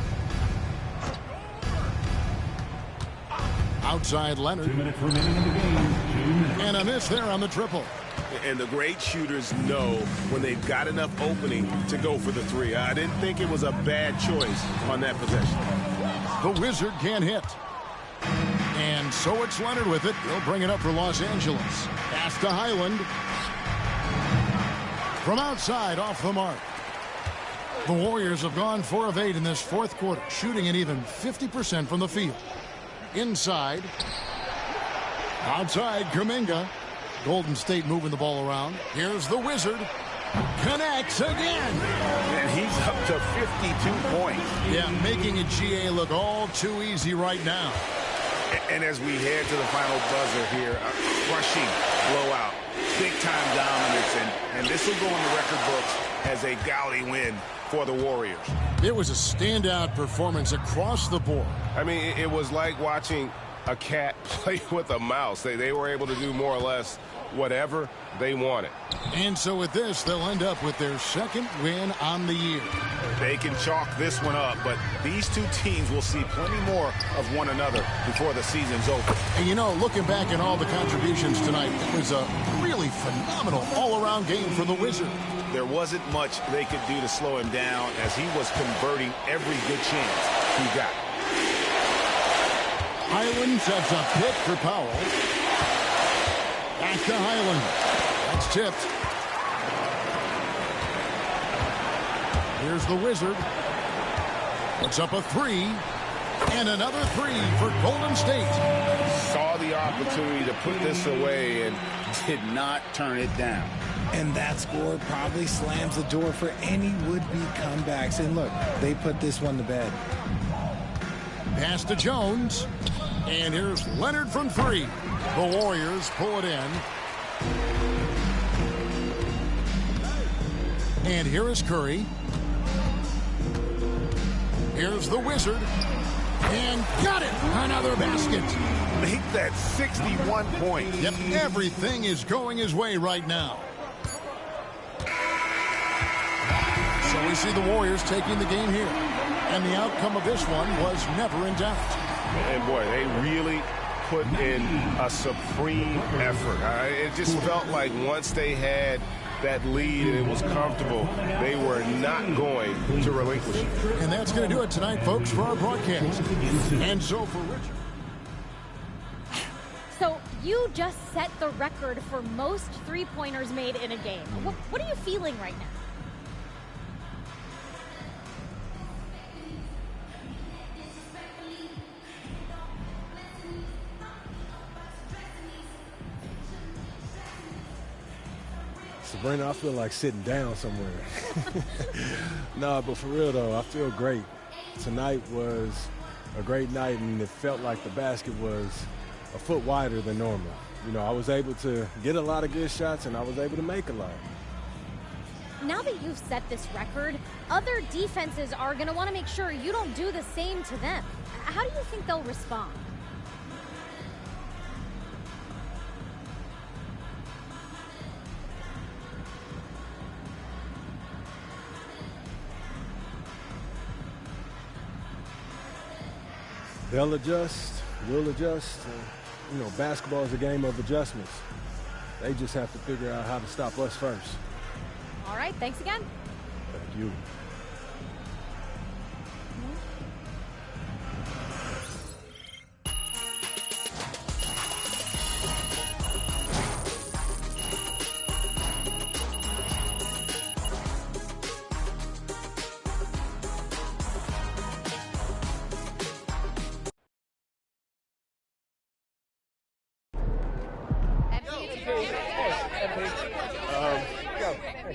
Outside Leonard. 2 minutes remaining in the game. 2 minutes. And a miss there on the triple. And the great shooters know when they've got enough opening to go for the three. I didn't think it was a bad choice on that possession. The Wizard can't hit. And so it's Leonard with it. He'll bring it up for Los Angeles. Pass to Highland. From outside, off the mark. The Warriors have gone 4 of 8 in this fourth quarter, shooting an even 50% from the field. Inside. Outside, Kuminga. Golden State moving the ball around. Here's the Wizard. Connects again. And he's up to 52 points. Yeah, making a GA look all too easy right now. And as we head to the final buzzer here, a crushing blowout. Big-time dominance. And this will go in the record books as a gaudy win for the Warriors. It was a standout performance across the board. I mean, it was like watching a cat play with a mouse. They were able to do more or less whatever they wanted. And so with this, they'll end up with their second win on the year. They can chalk this one up, but these two teams will see plenty more of one another before the season's over. And you know, looking back at all the contributions tonight, it was a really phenomenal all-around game for the Wizard. There wasn't much they could do to slow him down as he was converting every good chance he got. Highland sets up pick for Powell. Back to Highland. That's tipped. Here's the Wizard. Puts up a three. And another three for Golden State. Saw the opportunity to put this away and did not turn it down. And that score probably slams the door for any would-be comebacks. And look, they put this one to bed. Pass to Jones. And here's Leonard from three. The Warriors pull it in. And here is Curry. Here's the Wizard. And got it. Another basket. Make that 61 points. Yep, everything is going his way right now. So we see the Warriors taking the game here. And the outcome of this one was never in doubt. And boy, they really put in a supreme effort. It just felt like once they had that lead and it was comfortable, they were not going to relinquish it. And that's going to do it tonight, folks, for our broadcast. And so for Richard. So you just set the record for most three-pointers made in a game. What are you feeling right now? Sabrina, I feel like sitting down somewhere. No, but for real, though, I feel great. Tonight was a great night, and it felt like the basket was a foot wider than normal. You know, I was able to get a lot of good shots, and I was able to make a lot. Now that you've set this record, other defenses are going to want to make sure you don't do the same to them. How do you think they'll respond? They'll adjust, we'll adjust. You know, basketball is a game of adjustments. They just have to figure out how to stop us first. All right, thanks again. Thank you.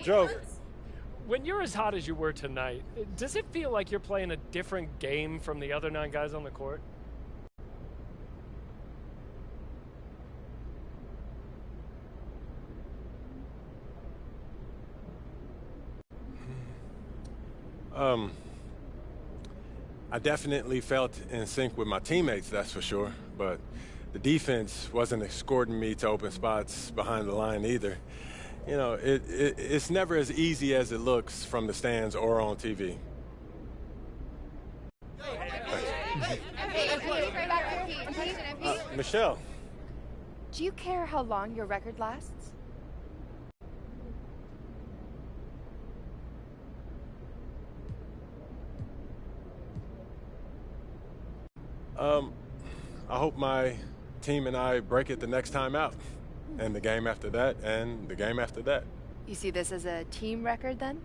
Joe, when you're as hot as you were tonight, does it feel like you're playing a different game from the other 9 guys on the court? I definitely felt in sync with my teammates, that's for sure. But the defense wasn't escorting me to open spots behind the line either. You know, it's never as easy as it looks from the stands or on TV. Michelle. Do you care how long your record lasts? I hope my team and I break it the next time out. And the game after that, and the game after that. You see this as a team record then?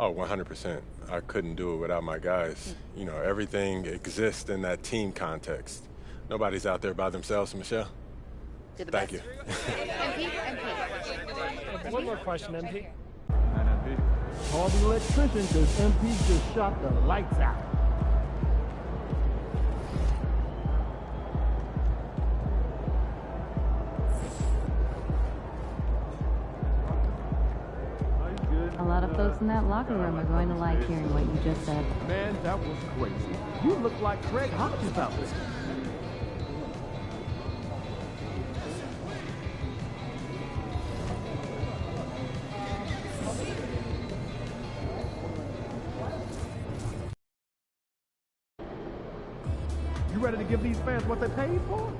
Oh, 100%. I couldn't do it without my guys. You know, everything exists in that team context. Nobody's out there by themselves, Michelle. You're the Thank best. you. MP. One more question, MP. Call the electrician because MP just shot the lights out. A lot of folks in that locker room are going to like hearing what you just said. Man, that was crazy. You look like Craig Hodges out there. You ready to give these fans what they paid for?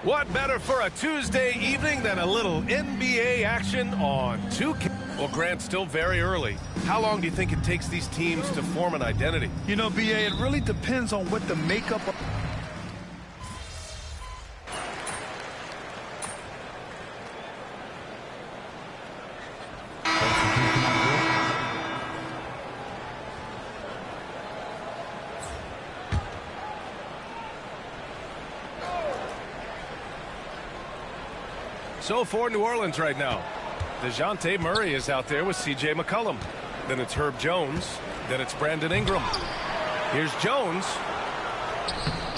What better for a Tuesday evening than a little NBA action on 2K? Well, Grant, still very early. How long do you think it takes these teams to form an identity? You know, BA, it really depends on what the makeup of... So for New Orleans right now, DeJounte Murray is out there with C.J. McCollum. Then it's Herb Jones. Then it's Brandon Ingram. Here's Jones.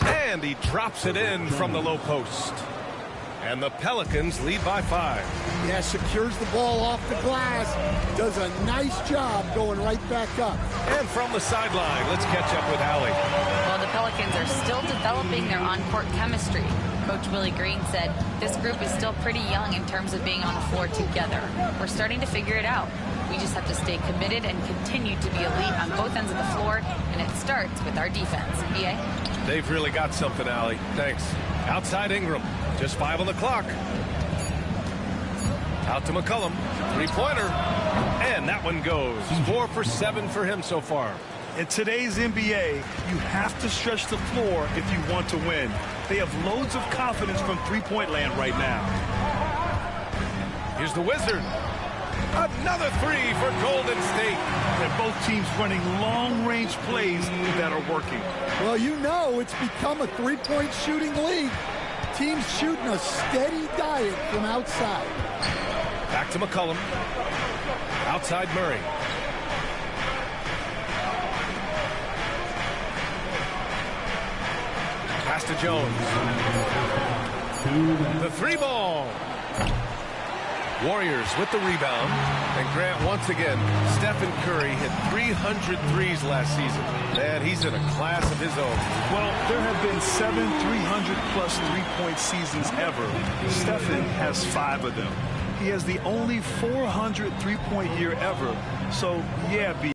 And he drops it in from the low post. And the Pelicans lead by 5. Yeah, secures the ball off the glass. Does a nice job going right back up. And from the sideline, let's catch up with Allie. Well, the Pelicans are still developing their on-court chemistry. Coach Willie Green said this group is still pretty young in terms of being on the floor together. We're starting to figure it out. We just have to stay committed and continue to be elite on both ends of the floor, and it starts with our defense. BA? They've really got something, Allie. Thanks. Outside Ingram. Just 5 on the clock. Out to McCollum. Three-pointer. And that one goes. 4 for 7 for him so far. In today's NBA, you have to stretch the floor if you want to win. They have loads of confidence from three-point land right now. Here's the Wizard. Another 3 for Golden State. And both teams running long-range plays that are working. Well, you know it's become a three-point shooting league. Teams shooting a steady diet from outside. Back to McCollum. Outside Murray. Pass to Jones. The 3-ball. Warriors with the rebound. And Grant, once again, Stephen Curry hit 300 threes last season. Man, he's in a class of his own. Well, there have been 7 300-plus three-point seasons ever. Stephen has 5 of them. He has the only 400 three-point year ever. So, yeah, B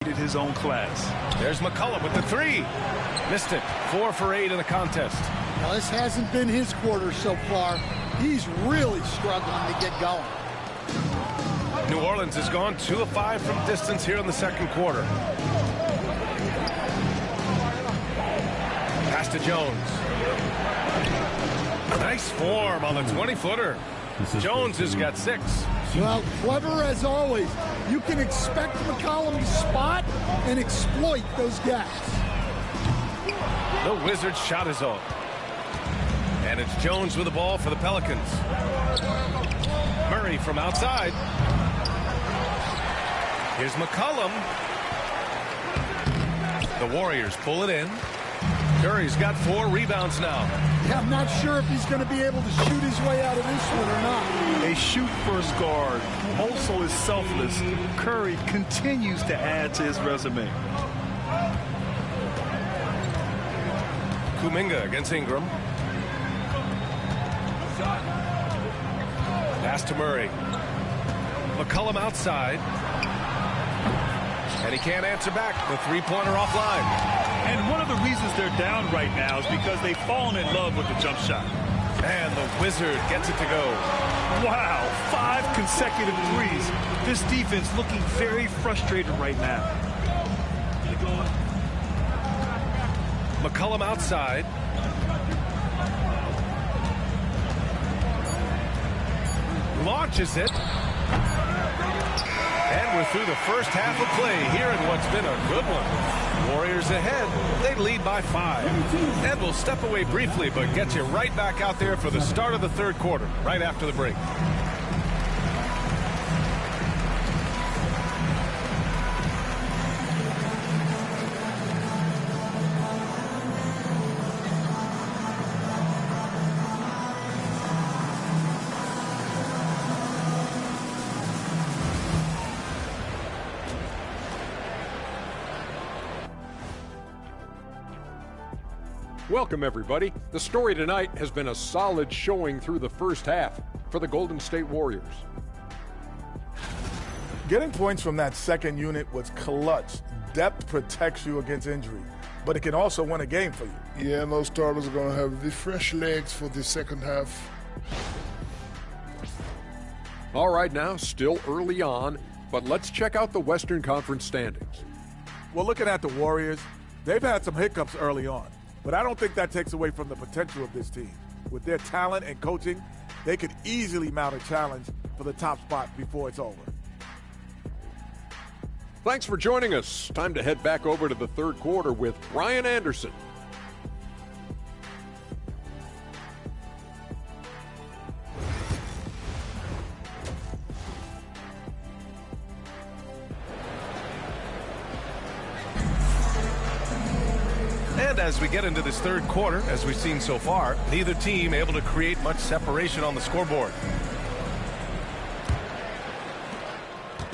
needed his own class. There's McCollum with the 3. Missed it. 4 for 8 in the contest. Well, this hasn't been his quarter so far. He's really struggling to get going. New Orleans has gone 2 of 5 from distance here in the second quarter. Pass to Jones. Nice form on the 20-footer. Jones has got 6. Well, clever as always. You can expect McCollum to spot and exploit those gaps. The Wizards shot is off. And it's Jones with the ball for the Pelicans. Murray from outside. Here's McCollum. The Warriors pull it in. Curry's got 4 rebounds now. Yeah, I'm not sure if he's going to be able to shoot his way out of this one or not. A shoot-first guard who also is selfless. Curry continues to add to his resume. Kuminga against Ingram. Pass to Murray. McCollum outside. And he can't answer back. The three-pointer offline. And one of the reasons they're down right now is because they've fallen in love with the jump shot. And the Wizard gets it to go. Wow, 5 consecutive threes. This defense looking very frustrated right now. McCollum outside. Launches it. And we're through the first half of play here in what's been a good one. Warriors ahead. They lead by 5. And we'll step away briefly, but get you right back out there for the start of the third quarter, right after the break. Welcome, everybody. The story tonight has been a solid showing through the first half for the Golden State Warriors. Getting points from that second unit was clutch. Depth protects you against injury, but it can also win a game for you. Yeah, and those starters are going to have the fresh legs for the second half. All right, now, still early on, but let's check out the Western Conference standings. Well, looking at the Warriors, they've had some hiccups early on. But I don't think that takes away from the potential of this team. With their talent and coaching, they could easily mount a challenge for the top spot before it's over. Thanks for joining us. Time to head back over to the third quarter with Brian Anderson. And as we get into this third quarter, as we've seen so far, neither team able to create much separation on the scoreboard.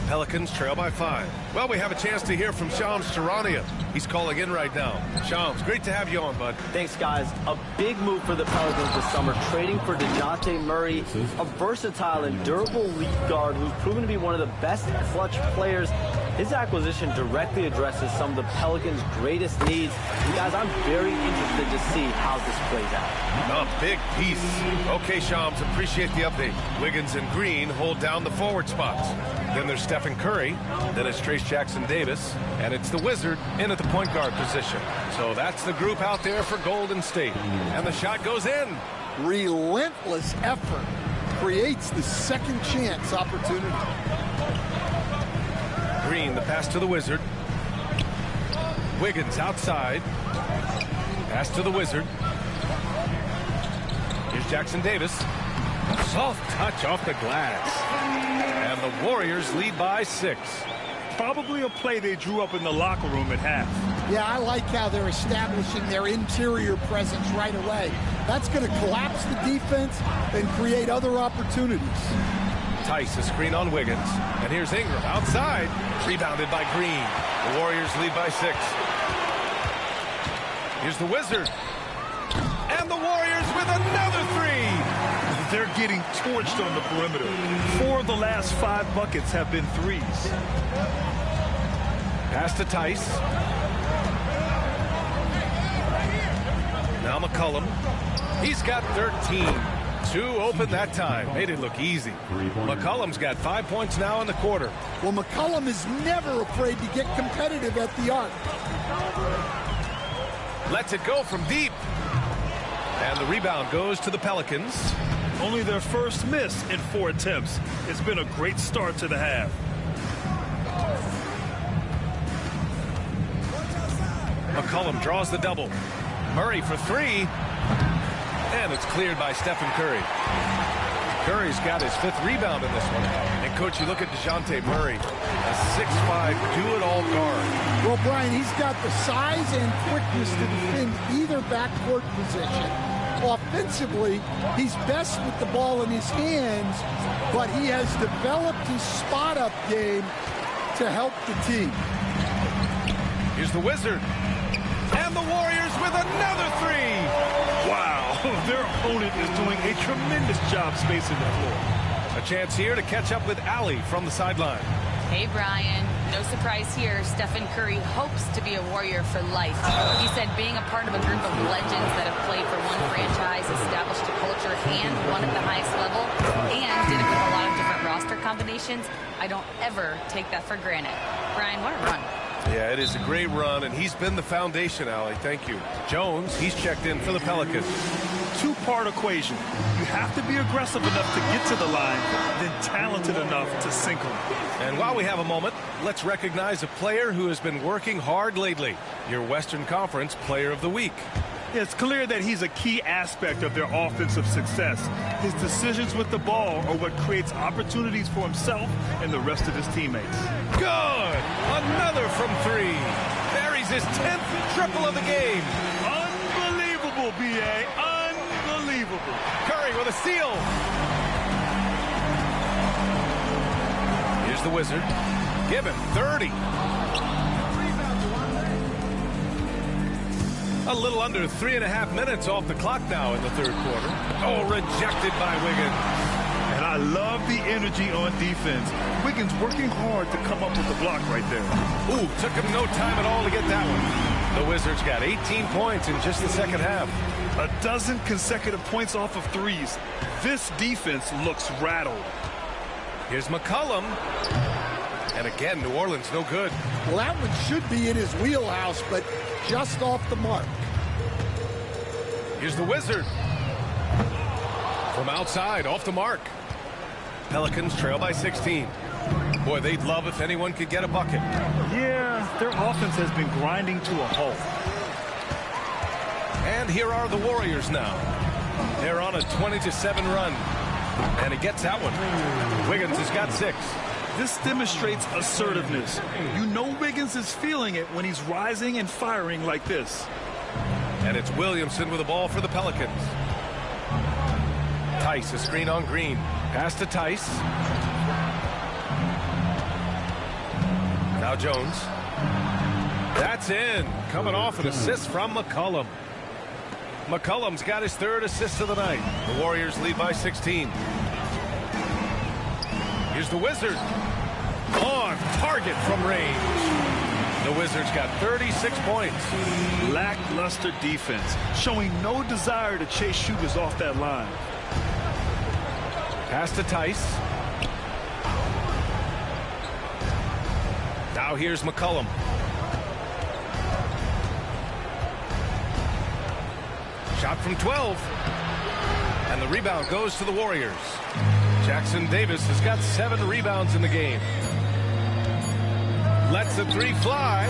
Pelicans trail by 5. Well, we have a chance to hear from Shams Charania. He's calling in right now. Shams, great to have you on, bud. Thanks, guys. A big move for the Pelicans this summer, trading for DeJounte Murray, a versatile and durable lead guard who's proven to be one of the best clutch players. His acquisition directly addresses some of the Pelicans' greatest needs. And guys, I'm very interested to see how this plays out. A big piece. Okay, Shams, appreciate the update. Wiggins and Green hold down the forward spots. Then there's Stephen Curry. Then it's Trace Jackson-Davis. And it's the Wizard in at the point guard position. So that's the group out there for Golden State. And the shot goes in. Relentless effort creates the second chance opportunity. Green, the pass to the Wizard. Wiggins outside. Pass to the Wizard. Here's Jackson-Davis. Soft touch off the glass. And the Warriors lead by 6. Probably a play they drew up in the locker room at half. Yeah, I like how they're establishing their interior presence right away. That's going to collapse the defense and create other opportunities. Tice, a screen on Wiggins. And here's Ingram outside. Rebounded by Green. The Warriors lead by 6. Here's the Wizard. And the Warriors with another 3. They're getting torched on the perimeter. 4 of the last 5 buckets have been threes. Pass to Tice. Now McCollum. He's got 13. 2 open that time. Made it look easy. McCollum's got 5 points now in the quarter. Well, McCollum is never afraid to get competitive at the arc. Lets it go from deep. And the rebound goes to the Pelicans. Only their first miss in 4 attempts. It's been a great start to the half. McCollum draws the double. Murray for 3. And it's cleared by Stephen Curry. Curry's got his 5th rebound in this one. And, Coach, you look at DeJounte Murray, a 6'5", do-it-all guard. Well, Brian, he's got the size and quickness to defend either backcourt position. Offensively, he's best with the ball in his hands, but he has developed his spot-up game to help the team. Here's the Wizard. And the Warriors with another 3. Wow, their opponent is doing a tremendous job spacing the floor. A chance here to catch up with Allie from the sideline. Hey, Brian. No surprise here. Stephen Curry hopes to be a Warrior for life. He said being a part of a group of legends that have played for one franchise, established a culture, and won at the highest level, and did it with a lot of different roster combinations, I don't ever take that for granted. Brian, what a run. Yeah, it is a great run, and he's been the foundation, Allie. Thank you. Jones, he's checked in for the Pelicans. Two-part equation. You have to be aggressive enough to get to the line, then talented enough to sink them. And while we have a moment, let's recognize a player who has been working hard lately. Your Western Conference Player of the Week. It's clear that he's a key aspect of their offensive success. His decisions with the ball are what creates opportunities for himself and the rest of his teammates. Good! Another from 3. Buries his 10th triple of the game. Unbelievable, B.A. Unbelievable. Curry with a steal. Here's the Wizard. Give him 30. A little under 3.5 minutes off the clock now in the 3rd quarter. Oh, rejected by Wiggins. And I love the energy on defense. Wiggins working hard to come up with the block right there. Ooh, took him no time at all to get that one. The Wizards got 18 points in just the 2nd half. 12 consecutive points off of threes. This defense looks rattled. Here's McCollum. And again, New Orleans no good. Well, that one should be in his wheelhouse, but just off the mark. Here's the Wizard. From outside, off the mark. Pelicans trail by 16. Boy, they'd love if anyone could get a bucket. Yeah, their offense has been grinding to a halt. And here are the Warriors now. They're on a 20-7 run. And he gets that one. Wiggins has got 6. This demonstrates assertiveness. You know Wiggins is feeling it when he's rising and firing like this. And it's Williamson with the ball for the Pelicans. Tice, a screen on Green. Pass to Tice. Now Jones. That's in. Coming off an assist from McCollum. McCollum's got his 3rd assist of the night. The Warriors lead by 16. Here's the Wizard. On target from range. The Wizards got 36 points. Lackluster defense, showing no desire to chase shooters off that line. Pass to Tice. Now here's McCollum. Shot from 12. And the rebound goes to the Warriors. Jackson Davis has got 7 rebounds in the game. Lets the 3 fly.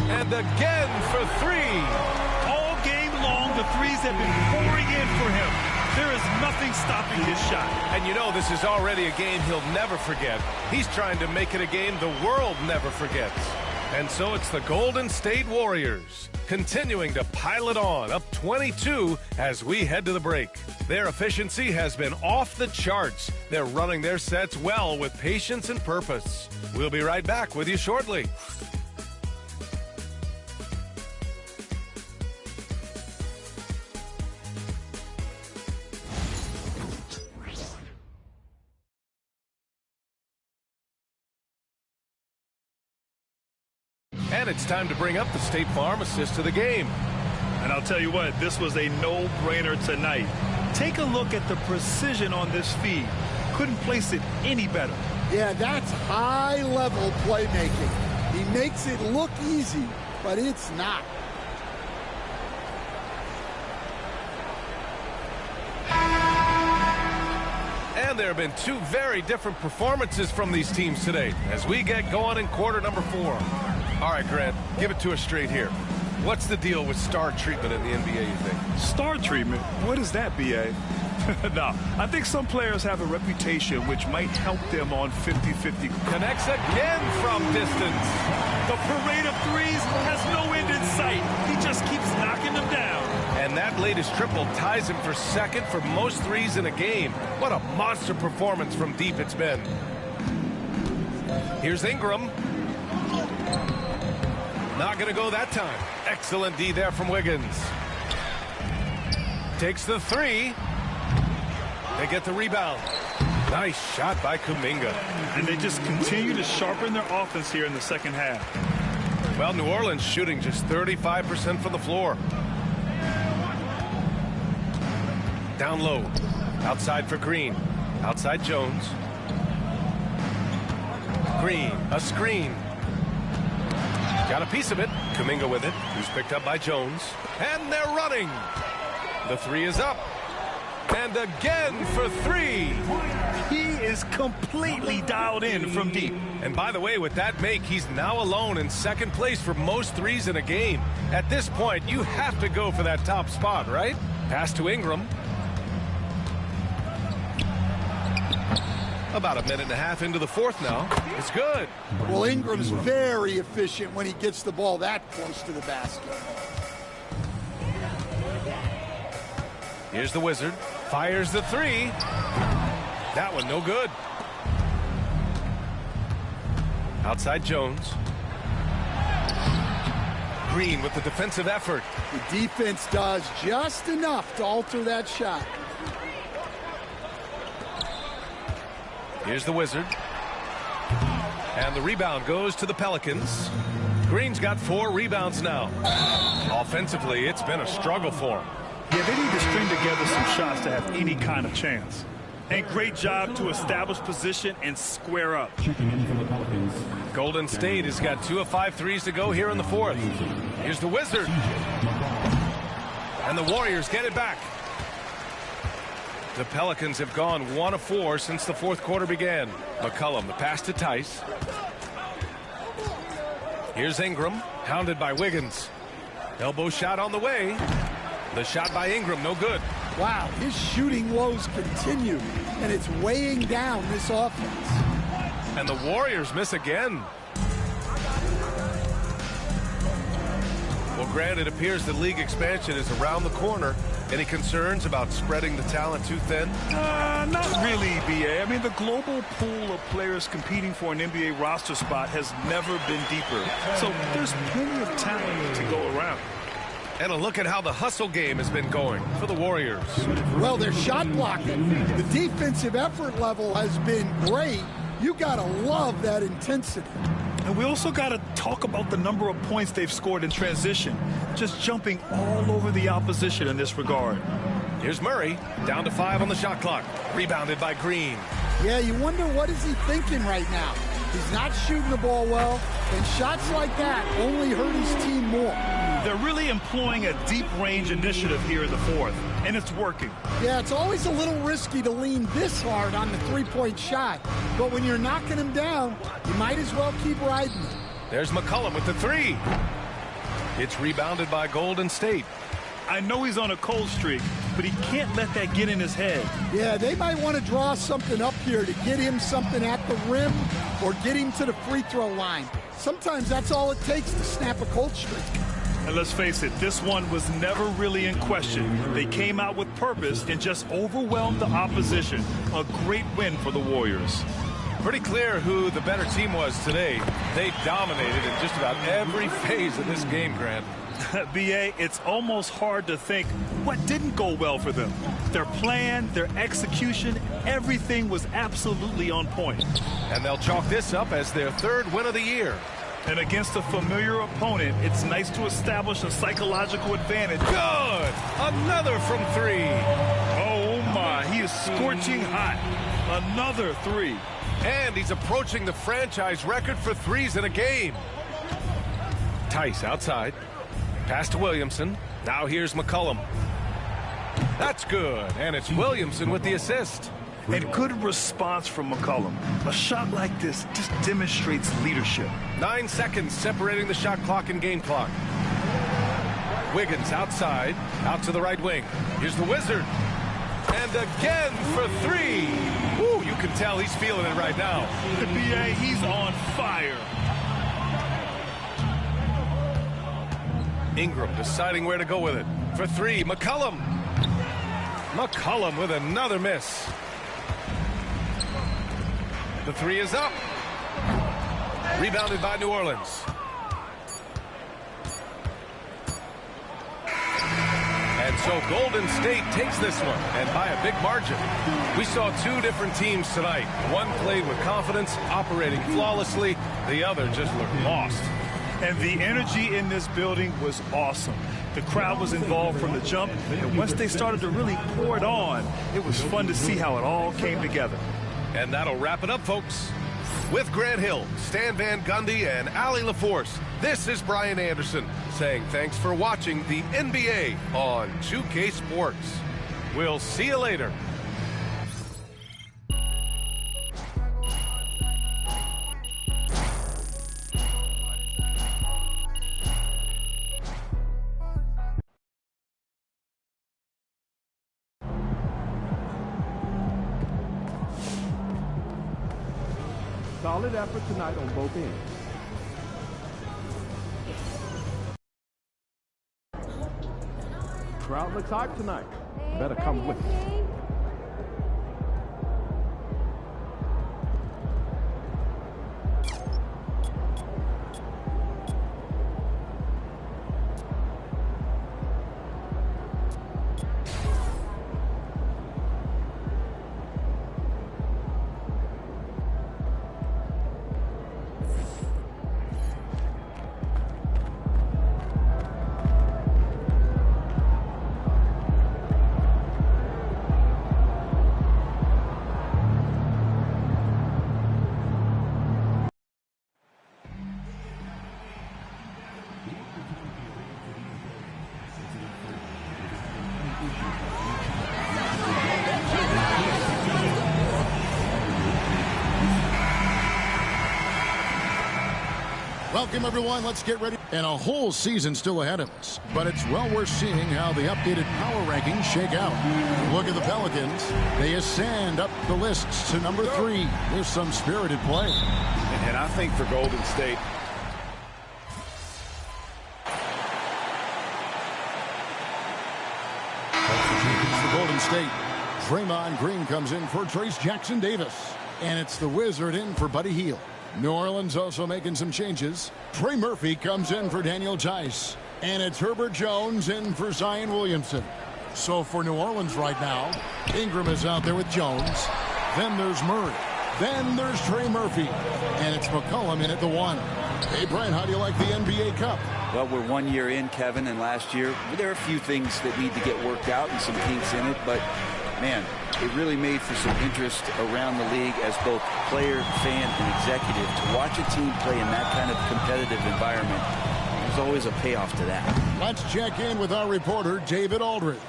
And again for 3. All game long, the threes have been pouring in for him. There is nothing stopping his shot. And you know this is already a game he'll never forget. He's trying to make it a game the world never forgets. And so it's the Golden State Warriors continuing to pile it on, up 22 as we head to the break. Their efficiency has been off the charts. They're running their sets well with patience and purpose. We'll be right back with you shortly. And it's time to bring up the State Farm assist to the game. And I'll tell you what, this was a no-brainer tonight. Take a look at the precision on this feed. Couldn't place it any better. Yeah, that's high-level playmaking. He makes it look easy, but it's not. And there have been 2 very different performances from these teams today as we get going in quarter number 4. All right, Grant, give it to us straight here. What's the deal with star treatment in the NBA, you think? Star treatment? What is that, B.A.? No, I think some players have a reputation which might help them on 50-50. Connects again from distance. The parade of threes has no end in sight. He just keeps knocking them down. And that latest triple ties him for second for most threes in a game. What a monster performance from deep it's been. Here's Ingram. Not going to go that time. Excellent D there from Wiggins. Takes the three. They get the rebound. Nice shot by Kuminga. And they just continue to sharpen their offense here in the second half. Well, New Orleans shooting just 35% from the floor. Down low. Outside for Green. Outside Jones. Green. A screen. Got a piece of it. Kuminga with it. Who's picked up by Jones. And they're running. The three is up. And again for three. He is completely dialed in from deep. And by the way, with that make, he's now alone in second place for most threes in a game. At this point, you have to go for that top spot, right? Pass to Ingram. About a minute and a half into the fourth now. It's good. Well, Ingram's very efficient when he gets the ball that close to the basket. Here's the Wizard. Fires the three. That one no good. Outside Jones. Green with the defensive effort. The defense does just enough to alter that shot. Here's the Wizard. And the rebound goes to the Pelicans. Green's got 4 rebounds now. Offensively, it's been a struggle for him. Yeah, they need to string together some shots to have any kind of chance. And great job to establish position and square up. Checking in for the Pelicans. Golden State has got 2 of 5 threes to go here in the fourth. Here's the Wizard. And the Warriors get it back. The Pelicans have gone 1 of 4 since the fourth quarter began. McCollum, the pass to Tice. Here's Ingram, hounded by Wiggins. Elbow shot on the way. The shot by Ingram, no good. Wow, his shooting woes continue, and it's weighing down this offense. And the Warriors miss again. Well, Grant, it appears that league expansion is around the corner. Any concerns about spreading the talent too thin? Not really, B.A. I mean, the global pool of players competing for an NBA roster spot has never been deeper. So there's plenty of talent to go around. And a look at how the hustle game has been going for the Warriors. Well, they're shot blocking. The defensive effort level has been great. You got to love that intensity. And we also got to talk about the number of points they've scored in transition, just jumping all over the opposition in this regard. Here's Murray, down to 5 on the shot clock, rebounded by Green. Yeah, you wonder what is he thinking right now. He's not shooting the ball well, and shots like that only hurt his team more. They're really employing a deep range initiative here in the fourth, and it's working. Yeah, it's always a little risky to lean this hard on the three-point shot, but when you're knocking him down, you might as well keep riding him. There's McCollum with the 3. It's rebounded by Golden State. I know he's on a cold streak, but he can't let that get in his head. Yeah, they might want to draw something up here to get him something at the rim or get him to the free throw line. Sometimes that's all it takes to snap a cold streak. And let's face it, this one was never really in question. They came out with purpose and just overwhelmed the opposition. A great win for the Warriors. Pretty clear who the better team was today. They dominated in just about every phase of this game, Grant. B.A., it's almost hard to think what didn't go well for them. Their plan, their execution, everything was absolutely on point. And they'll chalk this up as their 3rd win of the year. And against a familiar opponent, it's nice to establish a psychological advantage. Good! Another from 3. Oh, my. He is scorching hot. Another 3. And he's approaching the franchise record for threes in a game. Tice outside. Pass to Williamson. Now here's McCollum. That's good. And it's Williamson with the assist. And good response from McCollum. A shot like this just demonstrates leadership. 9 seconds separating the shot clock and game clock. Wiggins outside, out to the right wing. Here's the Wizard. And again for three. Woo, you can tell he's feeling it right now. The BA, he's on fire. Ingram deciding where to go with it. For three, McCollum. McCollum with another miss. The three is up. Rebounded by New Orleans. And so Golden State takes this one, and by a big margin. We saw two different teams tonight. One played with confidence, operating flawlessly. The other just looked lost. And the energy in this building was awesome. The crowd was involved from the jump, and once they started to really pour it on, it was fun to see how it all came together. And that'll wrap it up, folks. With Grant Hill, Stan Van Gundy, and Allie LaForce, this is Brian Anderson saying thanks for watching the NBA on 2K Sports. We'll see you later. Solid effort tonight on both ends. Crowd looks hyped tonight. Better come with it. Welcome, everyone. Let's get ready. And a whole season still ahead of us. But it's well worth seeing how the updated power rankings shake out. Look at the Pelicans. They ascend up the lists to number 3. There's some spirited play. And I think for Golden State, for Golden State, Draymond Green comes in for Trace Jackson Davis. And it's the Wizard in for Buddy Hield. New Orleans also making some changes. Trey Murphy comes in for Daniel Tice. And it's Herbert Jones in for Zion Williamson. So for New Orleans right now, Ingram is out there with Jones. Then there's Murray. Then there's Trey Murphy. And it's McCollum in at the 1. Hey, Brian, how do you like the NBA Cup? Well, we're 1 year in, Kevin, and last year there are a few things that need to get worked out and some kinks in it, but man, it really made for some interest around the league as both player, fan, and executive. To watch a team play in that kind of competitive environment, there's always a payoff to that. Let's check in with our reporter, David Aldridge.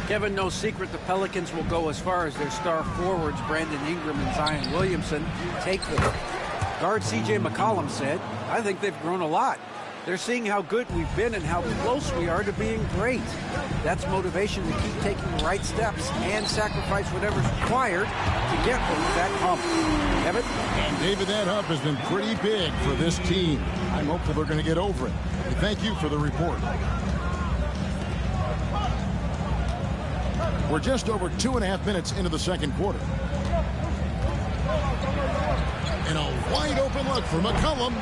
Kevin, no secret the Pelicans will go as far as their star forwards, Brandon Ingram and Zion Williamson, take them. Guard C.J. McCollum said, I think they've grown a lot. They're seeing how good we've been and how close we are to being great. That's motivation to keep taking the right steps and sacrifice whatever's required to get over that hump. Kevin? And David, that hump has been pretty big for this team. I'm hopeful they're going to get over it. Thank you for the report. We're just over 2.5 minutes into the second quarter. And a wide open look for McCollum.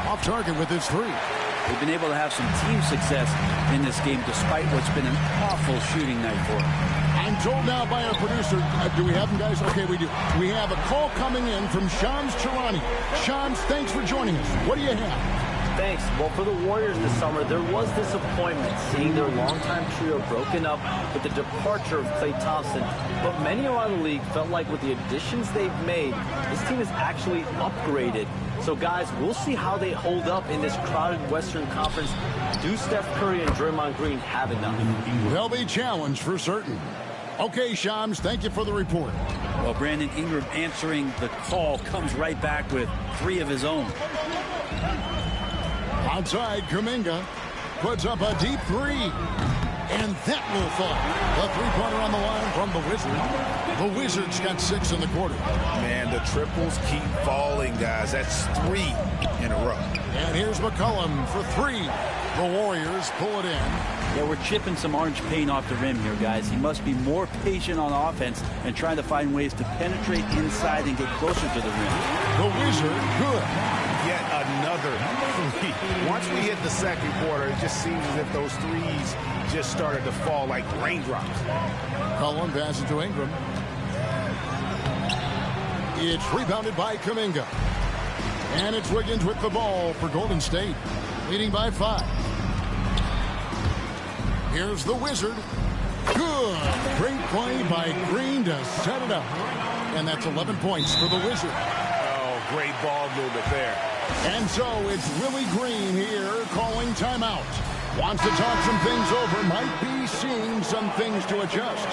Off target with his 3. They've been able to have some team success in this game despite what's been an awful shooting night for them. I'm told now by our producer, do we have him, guys? Okay, we do. We have a call coming in from Shams Charani. Shams, thanks for joining us. What do you have? Thanks. Well, for the Warriors this summer, there was disappointment seeing their longtime trio broken up with the departure of Klay Thompson. But many around the league felt like with the additions they've made, this team is actually upgraded. So, guys, we'll see how they hold up in this crowded Western Conference. Do Steph Curry and Draymond Green have enough? They'll be challenged for certain. Okay, Shams, thank you for the report. Well, Brandon Ingram answering the call comes right back with 3 of his own. Outside, Kuminga. puts up a deep three. And that will fall. A three-pointer on the line from the Wizard. The Wizards got 6 in the quarter. Man, the triples keep falling, guys. That's 3 in a row. And here's McCollum for 3. The Warriors pull it in. Yeah, we're chipping some orange paint off the rim here, guys. He must be more patient on offense and trying to find ways to penetrate inside and get closer to the rim. The Wizard, good. Yet another 3. Once we hit the second quarter, it just seems as if those threes just started to fall like raindrops. Cullen passes to Ingram. It's rebounded by Kuminga. And it's Wiggins with the ball for Golden State, leading by 5. Here's the Wizard. Good. Great play by Green to set it up. And that's 11 points for the Wizard. Oh, great ball movement there. And so it's Willie Green here calling timeout. Wants to talk some things over. Might be seeing some things to adjust.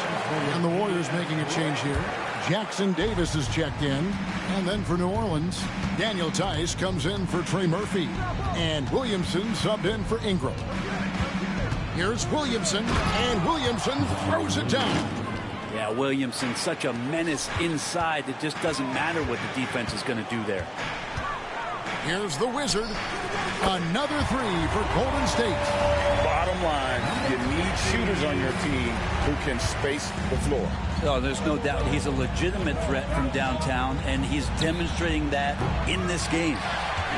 And the Warriors making a change here. Jackson Davis is checked in. And then for New Orleans, Daniel Tice comes in for Trey Murphy. And Williamson subbed in for Ingram. Here's Williamson, and Williamson throws it down. Yeah, Williamson, such a menace inside. It just doesn't matter what the defense is going to do there. Here's the Wizard. Another 3 for Golden State. Bottom line, you need shooters on your team who can space the floor. Oh, there's no doubt he's a legitimate threat from downtown, and he's demonstrating that in this game.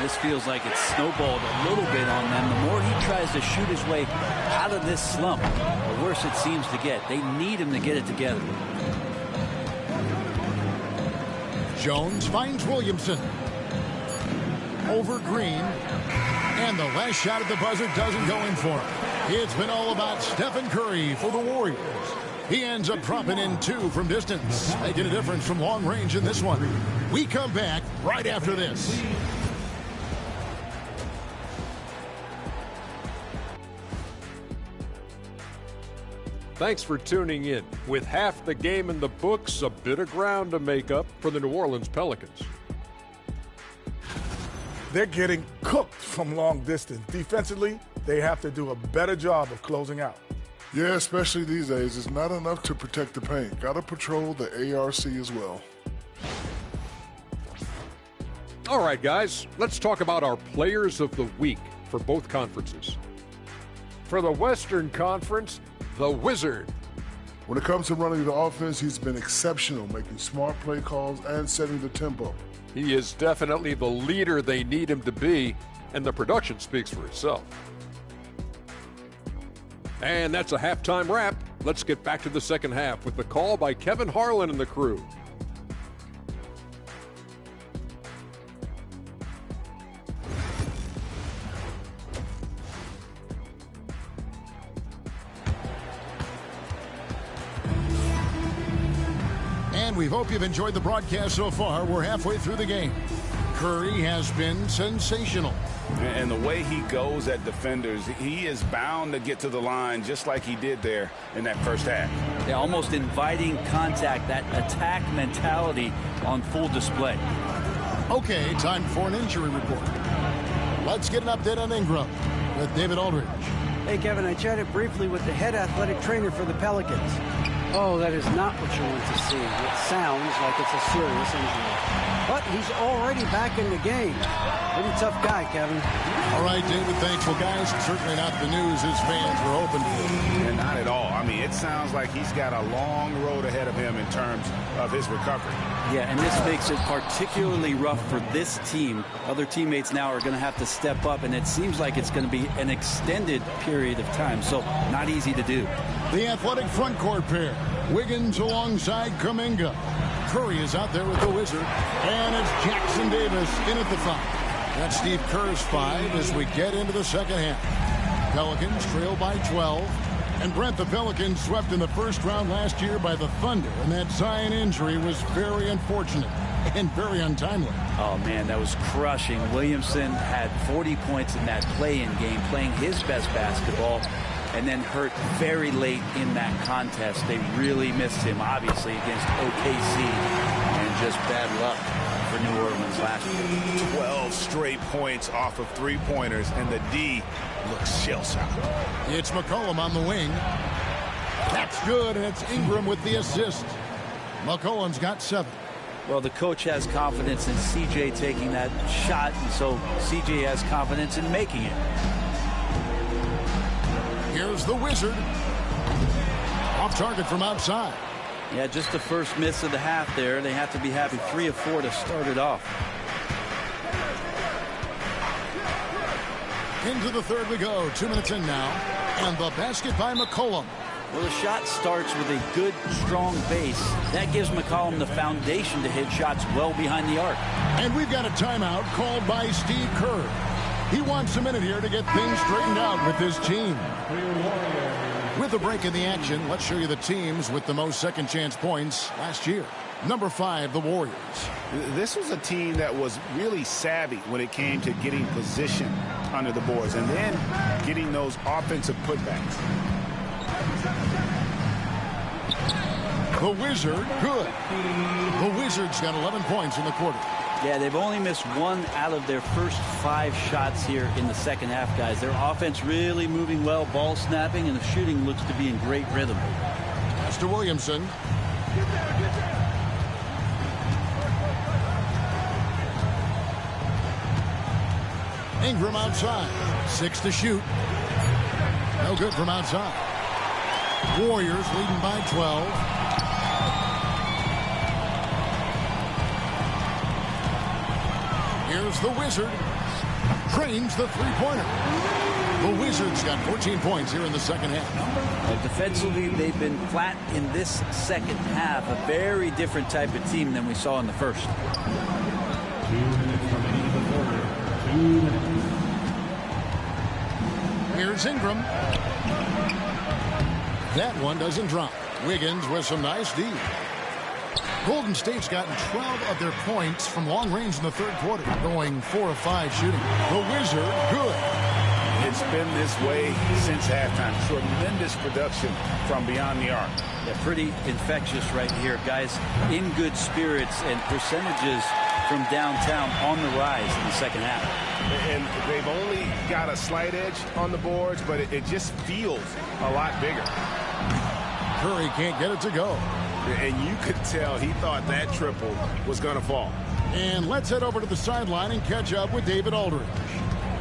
This feels like it's snowballed a little bit on them. The more he tries to shoot his way out of this slump, the worse it seems to get. They need him to get it together. Jones finds Williamson. Over Green. And the last shot at the buzzer doesn't go in for him. It's been all about Stephen Curry for the Warriors. He ends up dropping in 2 from distance, making a difference from long range in this one. We come back right after this. Thanks for tuning in. With half the game in the books, a bit of ground to make up for the New Orleans Pelicans. They're getting cooked from long distance. Defensively, they have to do a better job of closing out. Yeah, especially these days. It's not enough to protect the paint. Got to patrol the ARC as well. All right, guys, let's talk about our players of the week for both conferences. For the Western Conference, the Wizard. When it comes to running the offense, he's been exceptional, making smart play calls and setting the tempo. He is definitely the leader they need him to be, and the production speaks for itself. And that's a halftime wrap. Let's get back to the second half with the call by Kevin Harlan and the crew. And we hope you've enjoyed the broadcast so far. We're halfway through the game. Curry has been sensational. And the way he goes at defenders, he is bound to get to the line just like he did there in that first half. Yeah, almost inviting contact, that attack mentality on full display. Okay, time for an injury report. Let's get an update on Ingram with David Aldridge. Hey, Kevin, I chatted briefly with the head athletic trainer for the Pelicans. Oh, that is not what you want to see. It sounds like it's a serious injury. But he's already back in the game. Pretty tough guy, Kevin. All right, David, thanks. Well, guys, certainly not the news his fans were hoping for. And not at all. I mean, it sounds like he's got a long road ahead of him in terms of his recovery. Yeah, and this makes it particularly rough for this team. Other teammates now are going to have to step up, and it seems like it's going to be an extended period of time, so not easy to do. The athletic front court pair, Wiggins alongside Kuminga. Curry is out there with the Wizard, and it's Jackson Davis in at the 5. That's Steve Kerr's 5 as we get into the second half. Pelicans trail by 12. And Brent, the Pelicans swept in the first round last year by the Thunder, and that Zion injury was very unfortunate and very untimely. Oh, man, that was crushing. Williamson had 40 points in that play-in game, playing his best basketball, and then hurt very late in that contest. They really missed him, obviously, against OKC. And just bad luck for New Orleans last year. 12 straight points off of three-pointers, and the D looks shell-shocked. It's McCollum on the wing. That's good, and it's Ingram with the assist. McCollum's got 7. Well, the coach has confidence in CJ taking that shot, and so CJ has confidence in making it. Here's the Wizard. Off target from outside. Yeah, just the first miss of the half there. They have to be happy. 3 of 4 to start it off. Into the third we go. 2 minutes in now. And the basket by McCollum. Well, the shot starts with a good, strong base. That gives McCollum the foundation to hit shots well behind the arc. And we've got a timeout called by Steve Kerr. He wants a minute here to get things straightened out with his team. With a break in the action, let's show you the teams with the most second-chance points last year. Number 5, the Warriors. This was a team that was really savvy when it came to getting position under the boards and then getting those offensive putbacks. The Wizard, good. The Wizards got 11 points in the quarter. Yeah, they've only missed 1 out of their first 5 shots here in the second half, guys. Their offense really moving well, ball snapping, and the shooting looks to be in great rhythm. Pass to Williamson. Ingram outside. 6 to shoot. No good from outside. Warriors leading by 12. Here's the Wizard. Drains the three-pointer. The Wizards got 14 points here in the second half. Defensively, they've been flat in this second half. A very different type of team than we saw in the first. 2 minutes remaining in the quarter. 2 minutes. Here's Ingram. That one doesn't drop. Wiggins with some nice D. Golden State's gotten 12 of their points from long range in the third quarter, going 4 of 5 shooting. The Wizard, good. It's been this way since halftime. Tremendous production from beyond the arc. Yeah, pretty infectious right here, guys. In good spirits and percentages from downtown on the rise in the second half. And they've only got a slight edge on the boards, but it just feels a lot bigger. Curry can't get it to go. And you could tell he thought that triple was going to fall. And let's head over to the sideline and catch up with David Aldridge.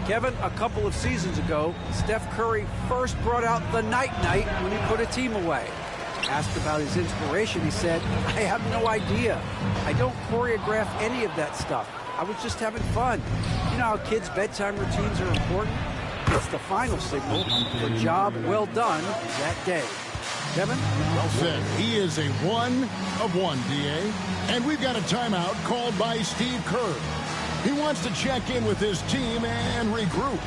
Kevin, a couple of seasons ago, Steph Curry first brought out the night-night when he put a team away. Asked about his inspiration, he said, "I have no idea. I don't choreograph any of that stuff. I was just having fun." You know how kids' bedtime routines are important? It's the final signal for job well done that day. Kevin? Well said. He is a 1 of 1, D.A. And we've got a timeout called by Steve Kerr. He wants to check in with his team and regroup.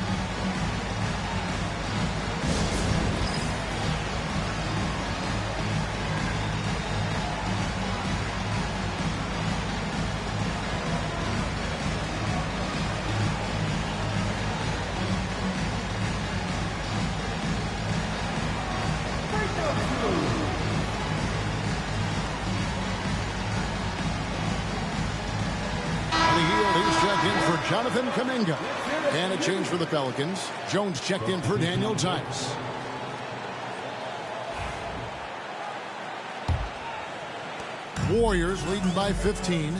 Jonathan Kuminga. And a change for the Pelicans. Jones checked in for Daniel Tice. Warriors leading by 15.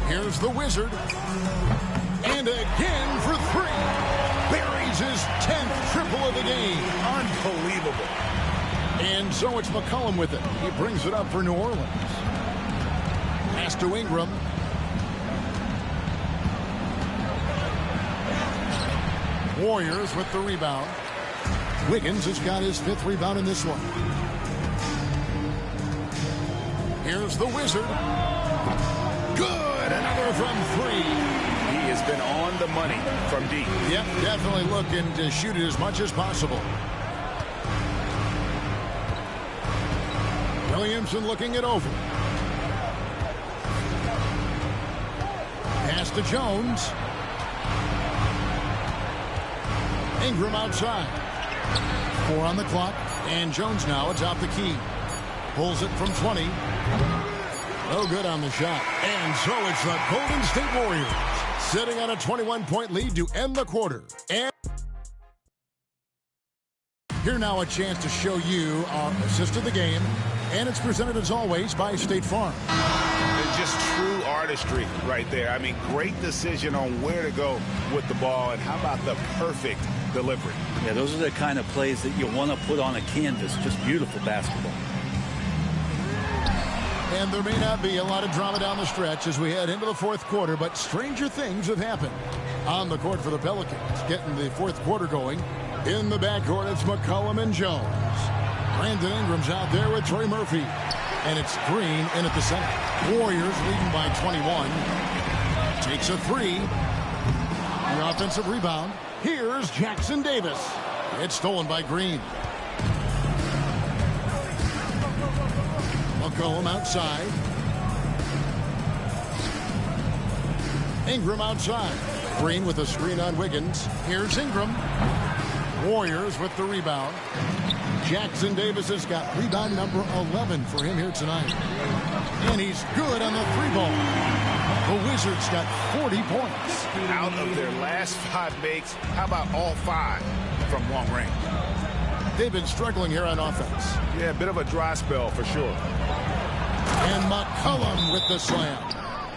Here's the Wizard. And again for 3. Buries his 10th triple of the game. Unbelievable. And so it's McCollum with it. He brings it up for New Orleans. Pass to Ingram. Warriors with the rebound. Wiggins has got his 5th rebound in this one. Here's the Wizard. Good. Another from 3. He has been on the money from deep. Yep, definitely looking to shoot it as much as possible. Williamson looking it over. Pass to Jones. Ingram outside. 4 on the clock. And Jones now atop the key. Pulls it from 20. No good on the shot. And so it's the Golden State Warriors sitting on a 21-point lead to end the quarter. And here now a chance to show you our assist of the game. And it's presented as always by State Farm. Just true artistry right there. I mean, great decision on where to go with the ball, and how about the perfect delivery? Yeah, those are the kind of plays that you want to put on a canvas. Just beautiful basketball. And there may not be a lot of drama down the stretch as we head into the fourth quarter, but stranger things have happened on the court for the Pelicans. Getting the fourth quarter going. In the backcourt, it's McCollum and Jones. Brandon Ingram's out there with Trey Murphy. And it's Green in at the center. Warriors leading by 21. Takes a three. The offensive rebound. Here's Jackson Davis. It's stolen by Green. McCollum outside. Ingram outside. Green with a screen on Wiggins. Here's Ingram. Warriors with the rebound. Jackson Davis has got rebound number 11 for him here tonight. And he's good on the three ball. The Wizards got 40 points. Out of their last 5 makes, how about all 5 from long range? They've been struggling here on offense. Yeah, a bit of a dry spell for sure. And McCollum with the slam.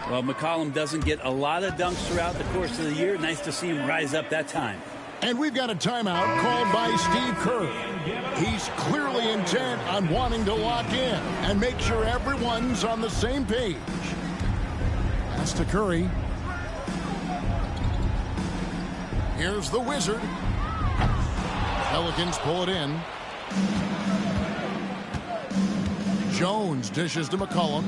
Well, McCollum doesn't get a lot of dunks throughout the course of the year. Nice to see him rise up that time. And we've got a timeout called by Steve Kerr. He's clearly intent on wanting to lock in and make sure everyone's on the same page. That's to Curry. Here's the Wizard. Pelicans pull it in. Jones dishes to McCollum.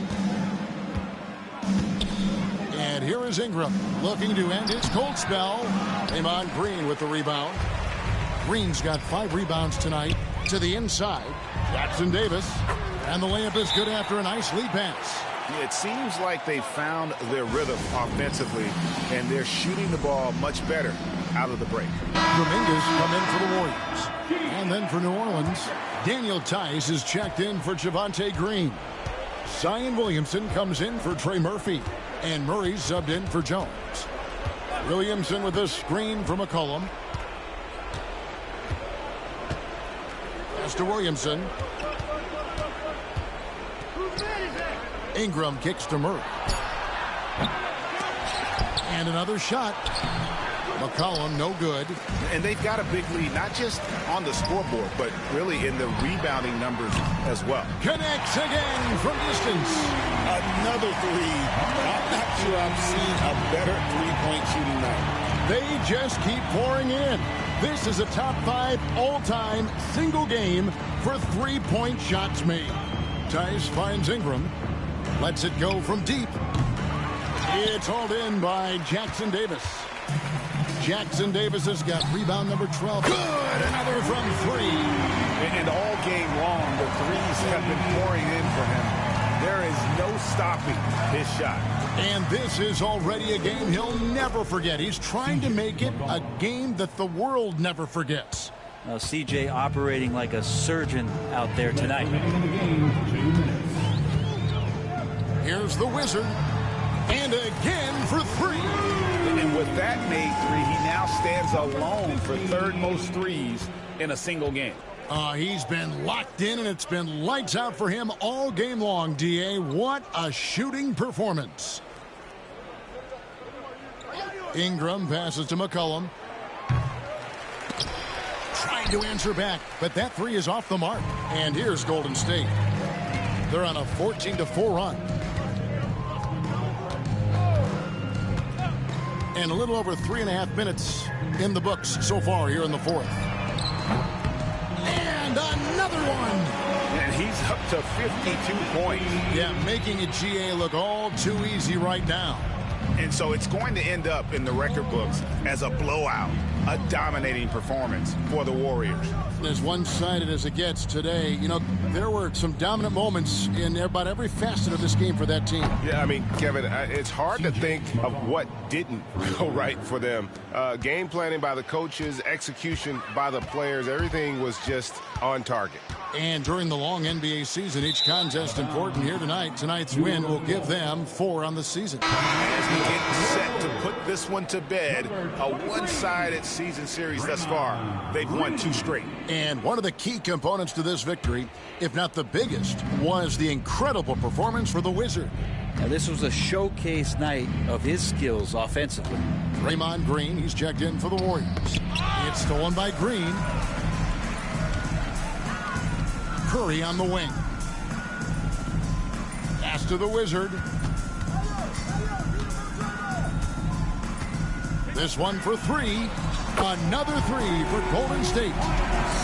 And here is Ingram looking to end his cold spell. Draymond Green with the rebound. Green's got 5 rebounds tonight. To the inside, Jackson Davis. And the layup is good after a nice lead pass. It seems like they found their rhythm offensively, and they're shooting the ball much better out of the break. Dominguez come in for the Warriors. And then for New Orleans, Daniel Tice is checked in for Javonte Green. Zion Williamson comes in for Trey Murphy. And Murray's subbed in for Jones. Williamson with a screen for McCollum. Pass to Williamson. Ingram kicks to Murray. And another shot. McCollum, no good. And they've got a big lead, not just on the scoreboard, but really in the rebounding numbers as well. Connects again from distance. Another three. I'm not sure I've seen a better three-point shooting night. They just keep pouring in. This is a top 5 all-time single game for three-point shots made. Tice finds Ingram. Lets it go from deep. It's hauled in by Jackson Davis. Jackson Davis has got rebound number 12. Good! Another from 3. And all game long, the threes have been pouring in for him. There is no stopping his shot. And this is already a game he'll never forget. He's trying to make it a game that the world never forgets. Now, CJ operating like a surgeon out there tonight. Here's the Wizard. And again for 3. And with that made 3, he now stands alone for third most threes in a single game. He's been locked in, and it's been lights out for him all game long, D.A. What a shooting performance. Ingram passes to McCollum. Trying to answer back, but that 3 is off the mark. And here's Golden State. They're on a 14-4 run. And a little over 3.5 minutes in the books so far here in the fourth. And another one. And he's up to 52 points. Yeah, making it GA look all too easy right now. And so it's going to end up in the record books as a blowout. a dominating performance for the Warriors. As one-sided as it gets today, you know, there were some dominant moments in about every facet of this game for that team. Yeah, I mean, Kevin, it's hard to think of what didn't go right for them. Game planning by the coaches, execution by the players, everything was just on target. And during the long NBA season, each contest important here tonight. Tonight's win will give them 4 on the season. As we get set to put this one to bed, a one-sided season series thus far. They've won 2 straight. And one of the key components to this victory, if not the biggest, was the incredible performance for the Wizard. Now, this was a showcase night of his skills offensively. Draymond Green, he's checked in for the Warriors. It's stolen by Green. Curry on the wing. Pass to the Wizard. This one for 3. Another 3 for Golden State.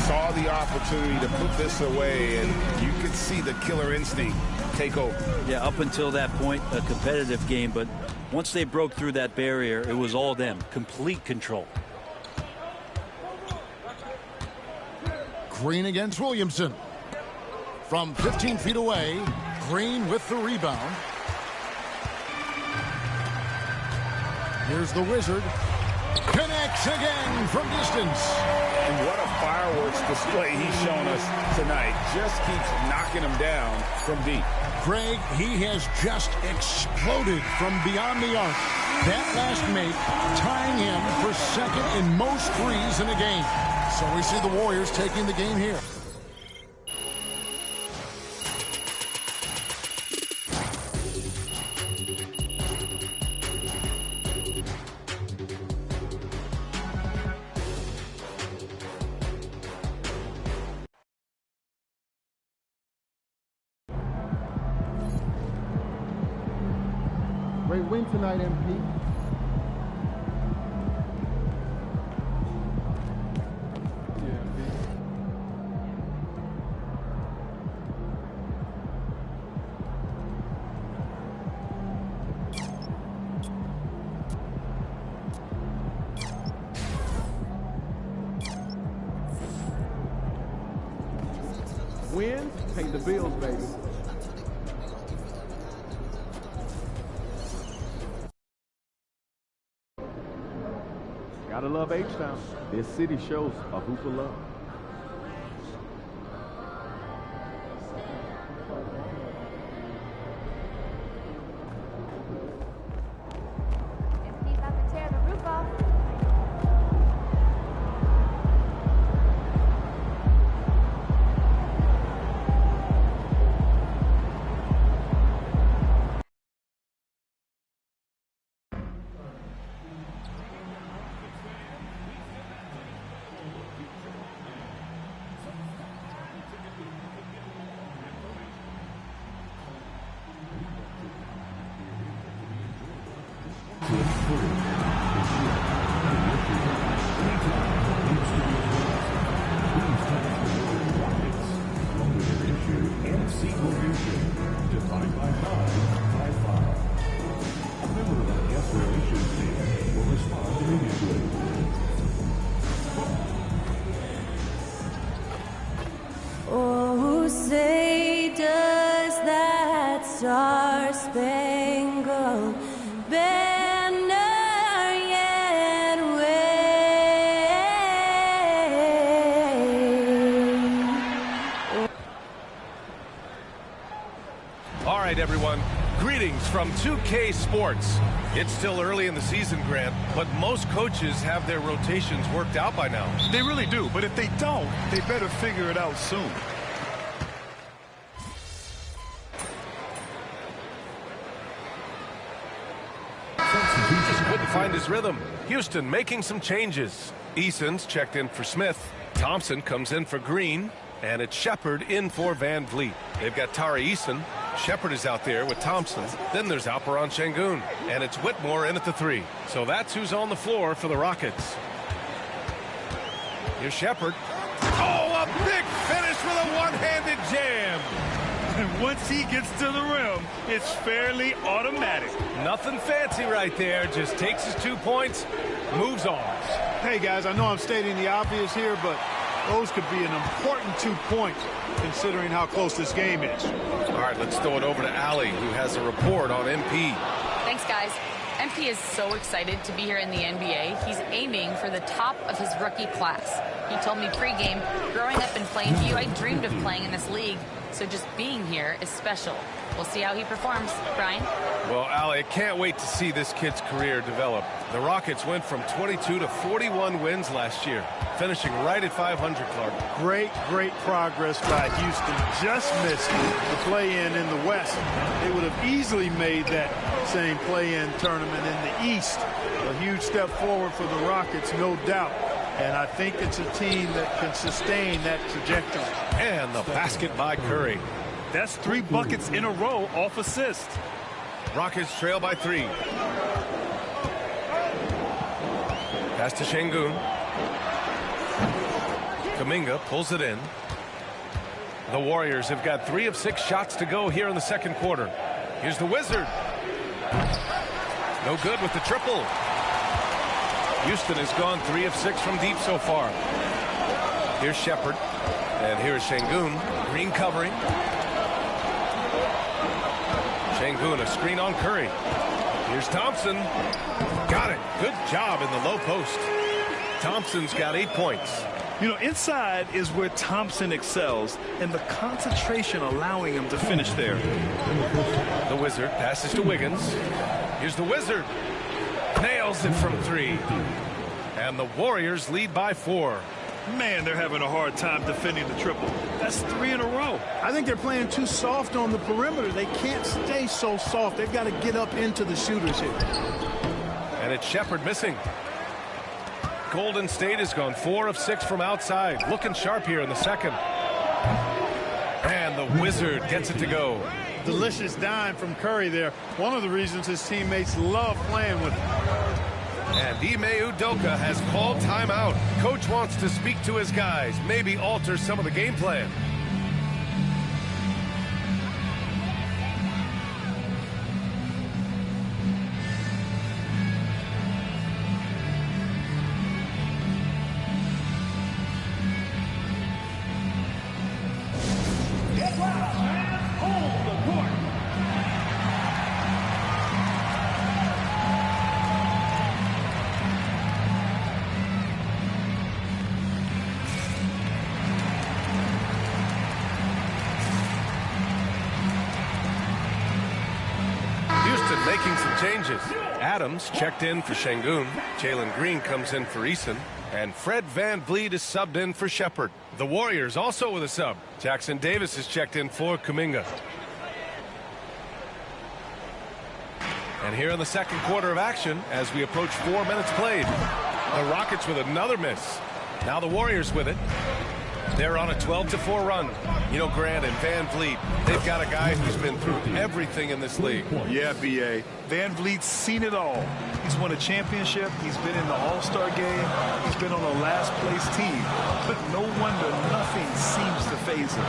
Saw the opportunity to put this away, and you could see the killer instinct take over. Yeah, up until that point, a competitive game, but once they broke through that barrier, it was all them. Complete control. Green against Williamson. From 15 feet away, Green with the rebound. Here's the Wizard. Connects again from distance. And what a fireworks display he's shown us tonight. Just keeps knocking him down from deep. Greg, he has just exploded from beyond the arc. That last make tying him for second in most threes in a game. So we see the Warriors taking the game here. Great win tonight, MP. Wins pay the bills, baby. Gotta love H-Town. This city shows a hoop of love. He's about to tear the roof off. Oh, say does that star-spangled banner yet wave? All right, everyone. Greetings from 2K Sports. It's still early in the season, Grant, but most coaches have their rotations worked out by now. They really do, but if they don't, they better figure it out soon. Just couldn't find his rhythm. Houston making some changes. Eason's checked in for Smith. Thompson comes in for Green. And it's Shepard in for Van Vliet. They've got Tari Eason. Shepard is out there with Thompson. Then there's Alperon Şengün. And it's Whitmore in at the 3. So that's who's on the floor for the Rockets. Here's Shepard. Oh, a big finish with a one-handed jam. And once he gets to the rim, it's fairly automatic. Nothing fancy right there. Just takes his 2 points, moves on. Hey, guys, I know I'm stating the obvious here, but those could be an important 2 points considering how close this game is. All right, let's throw it over to Allie, who has a report on MP. Thanks, guys. MP is so excited to be here in the NBA. He's aiming for the top of his rookie class. He told me pregame, growing up in Plainview, I dreamed of playing in this league, so just being here is special. We'll see how he performs. Brian? Well, Allie, I can't wait to see this kid's career develop. The Rockets went from 22 to 41 wins last year, finishing right at 500, Clark. Great progress by Houston. Just missed the play-in in the West. They would have easily made that same play-in tournament in the East. A huge step forward for the Rockets, no doubt. And I think it's a team that can sustain that trajectory. And the basket by Curry. That's 3 buckets in a row off assist. Rockets trail by 3. Pass to Şengün. Kuminga pulls it in. The Warriors have got 3 of 6 shots to go here in the second quarter. Here's the Wizard. No good with the triple. Houston has gone 3 of 6 from deep so far. Here's Shepherd. And here's Şengün. Green covering. Şengün, a screen on Curry. Here's Thompson. Got it. Good job in the low post. Thompson's got 8 points. You know, inside is where Thompson excels, and the concentration allowing him to finish there. The Wizard passes to Wiggins. Here's the Wizard. Nails it from 3. And the Warriors lead by 4. Man, they're having a hard time defending the triple. That's 3 in a row. I think they're playing too soft on the perimeter. They can't stay so soft. They've got to get up into the shooters here. And it's Shepherd missing. Golden State has gone 4 of 6 from outside. Looking sharp here in the second. And the Wizard gets it to go. Delicious dime from Curry there. One of the reasons his teammates love playing with him. And Ime Udoka has called timeout. Coach wants to speak to his guys, maybe alter some of the game plan. Making some changes. Adams checked in for Şengün. Jalen Green comes in for Eason. And Fred VanVleet is subbed in for Shepherd. The Warriors also with a sub. Jackson Davis is checked in for Kuminga. And here in the second quarter of action, as we approach 4 minutes played, the Rockets with another miss. Now the Warriors with it. They're on a 12-4 run. You know, Grant and VanVleet, they've got a guy who's been through everything in this league. Yeah, B.A. VanVleet's seen it all. He's won a championship. He's been in the All-Star game. He's been on a last-place team. But no wonder nothing seems to faze him.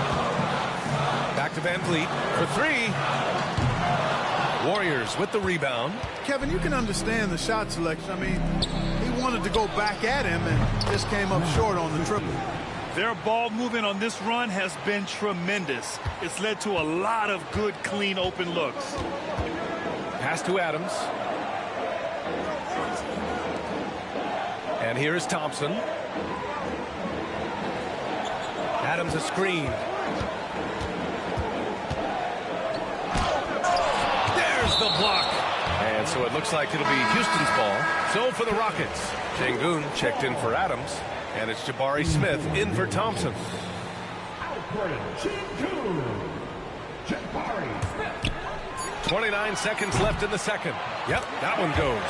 Back to VanVleet for 3. Warriors with the rebound. Kevin, you can understand the shot selection. I mean, he wanted to go back at him and just came up short on the triple. Their ball movement on this run has been tremendous. It's led to a lot of good, clean, open looks. Pass to Adams. And here is Thompson. Adams a screen. There's the block. And so it looks like it'll be Houston's ball. So for the Rockets, Şengün checked in for Adams. And it's Jabari Smith in for Thompson. 29 seconds left in the second. Yep, that one goes.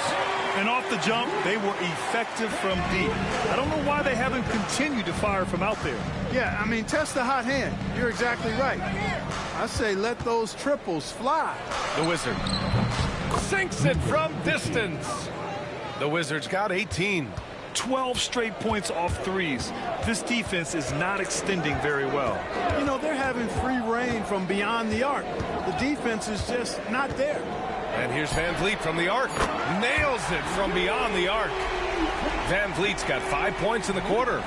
And off the jump, they were effective from deep. I don't know why they haven't continued to fire from out there. Yeah, I mean, test the hot hand. You're exactly right. I say let those triples fly. The Wizard sinks it from distance. The Wizards got 18. 12 straight points off threes. This defense is not extending very well. You know, they're having free reign from beyond the arc. The defense is just not there. And here's VanVleet from the arc. Nails it from beyond the arc. Van Vliet's got 5 points in the quarter.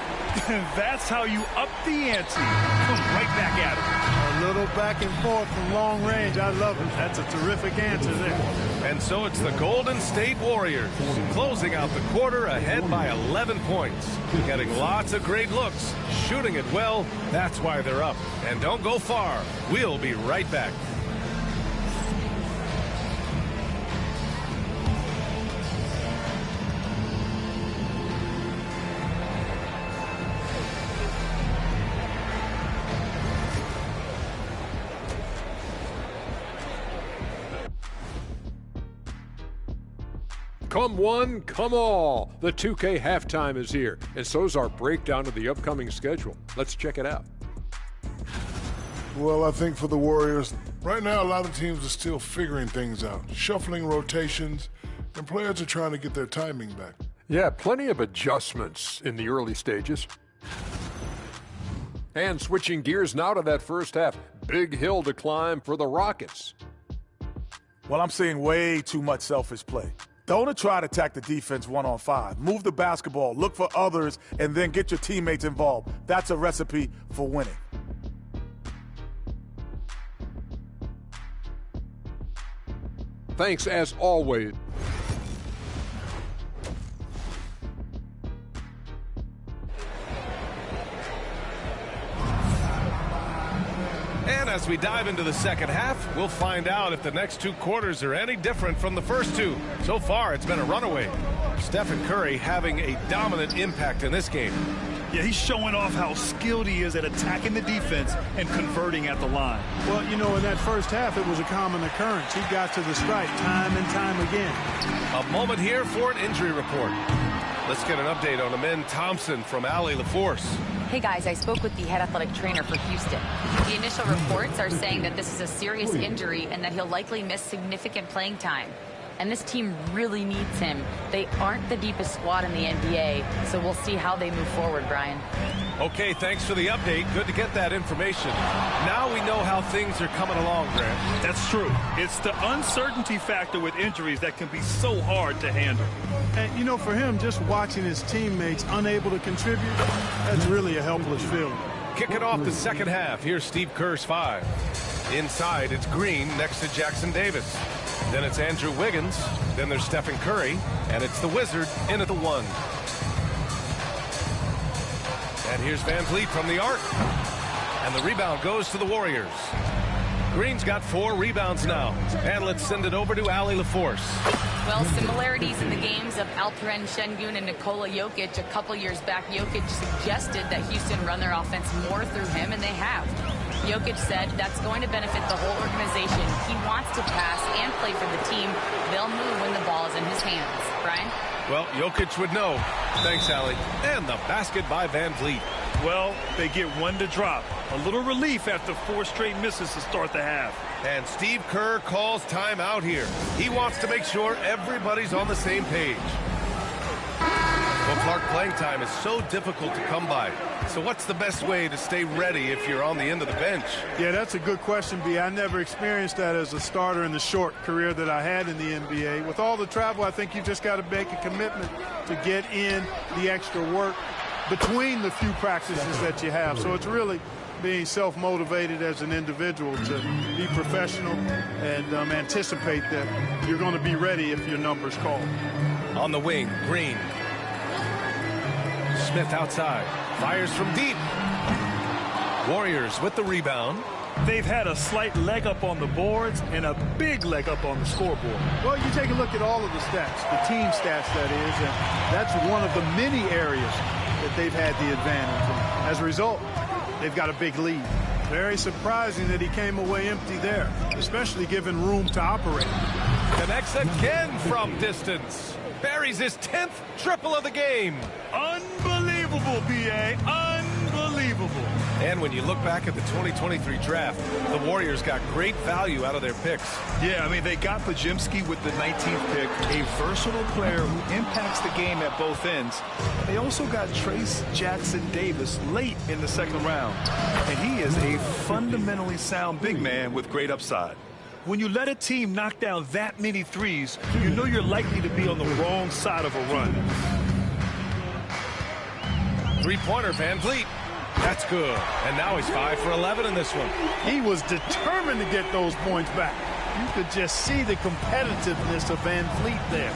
That's how you up the ante. Come right back at him. A little back and forth from long range. I love it. That's a terrific answer there. And so it's the Golden State Warriors closing out the quarter ahead by 11 points. Getting lots of great looks, shooting it well. That's why they're up. And don't go far. We'll be right back. Come one, come all. The 2K halftime is here, and so's our breakdown of the upcoming schedule. Let's check it out. Well, I think for the Warriors, right now a lot of teams are still figuring things out, shuffling rotations, and players are trying to get their timing back. Yeah, plenty of adjustments in the early stages. And switching gears now to that first half. Big hill to climb for the Rockets. Well, I'm seeing way too much selfish play. Don't try to attack the defense 1-on-5. Move the basketball, look for others, and then get your teammates involved. That's a recipe for winning. Thanks as always. And as we dive into the second half, we'll find out if the next 2 quarters are any different from the first 2. So far, it's been a runaway. Stephen Curry having a dominant impact in this game. Yeah, he's showing off how skilled he is at attacking the defense and converting at the line. Well, you know, in that first half, it was a common occurrence. He got to the stripe time and time again. A moment here for an injury report. Let's get an update on Amen Thompson from Allie LaForce. Hey guys, I spoke with the head athletic trainer for Houston. The initial reports are saying that this is a serious injury and that he'll likely miss significant playing time. And this team really needs him. They aren't the deepest squad in the NBA, so we'll see how they move forward, Brian. Okay, thanks for the update. Good to get that information. Now we know how things are coming along, Grant. That's true. It's the uncertainty factor with injuries that can be so hard to handle. And, you know, for him, just watching his teammates unable to contribute, that's really a helpless feeling. Kicking off the second half, here's Steve Kerr's 5. Inside, it's Green next to Jackson Davis. Then it's Andrew Wiggins. Then there's Stephen Curry. And it's the Wizard in at the 1. And here's Van Vliet from the arc. And the rebound goes to the Warriors. Green's got 4 rebounds now. And let's send it over to Allie LaForce. Well, similarities in the games of Alperen Şengün and Nikola Jokic. A couple years back, Jokic suggested that Houston run their offense more through him, and they have. Jokic said that's going to benefit the whole organization. He wants to pass and play for the team. They'll move when the ball is in his hands. Brian? Well, Jokic would know. Thanks, Allie. And the basket by Van Vliet. Well, they get 1 to drop. A little relief after 4 straight misses to start the half. And Steve Kerr calls timeout here. He wants to make sure everybody's on the same page. Well, Clark, playing time is so difficult to come by. So what's the best way to stay ready if you're on the end of the bench? Yeah, that's a good question, B. I never experienced that as a starter in the short career that I had in the NBA. With all the travel, I think you just got to make a commitment to get in the extra work between the few practices that you have. So it's really being self-motivated as an individual to be professional and anticipate that you're going to be ready if your number's called. On the wing, Green. Smith outside. Fires from deep. Warriors with the rebound. They've had a slight leg up on the boards and a big leg up on the scoreboard. Well, you take a look at all of the stats, the team stats, that is, and that's one of the many areas that they've had the advantage. And as a result, they've got a big lead. Very surprising that he came away empty there, especially given room to operate. Connects again from distance. Buries his 10th triple of the game. Unbelievable, B.A. Unbelievable. And when you look back at the 2023 draft, the Warriors got great value out of their picks. Yeah, I mean, they got Pajimski with the 19th pick, a versatile player who impacts the game at both ends. They also got Trace Jackson Davis late in the second round, and he is a fundamentally sound big man with great upside. When you let a team knock down that many threes, you know you're likely to be on the wrong side of a run. Three-pointer, Van Vliet. That's good. And now he's 5 for 11 in this one. He was determined to get those points back. You could just see the competitiveness of Van Vliet there.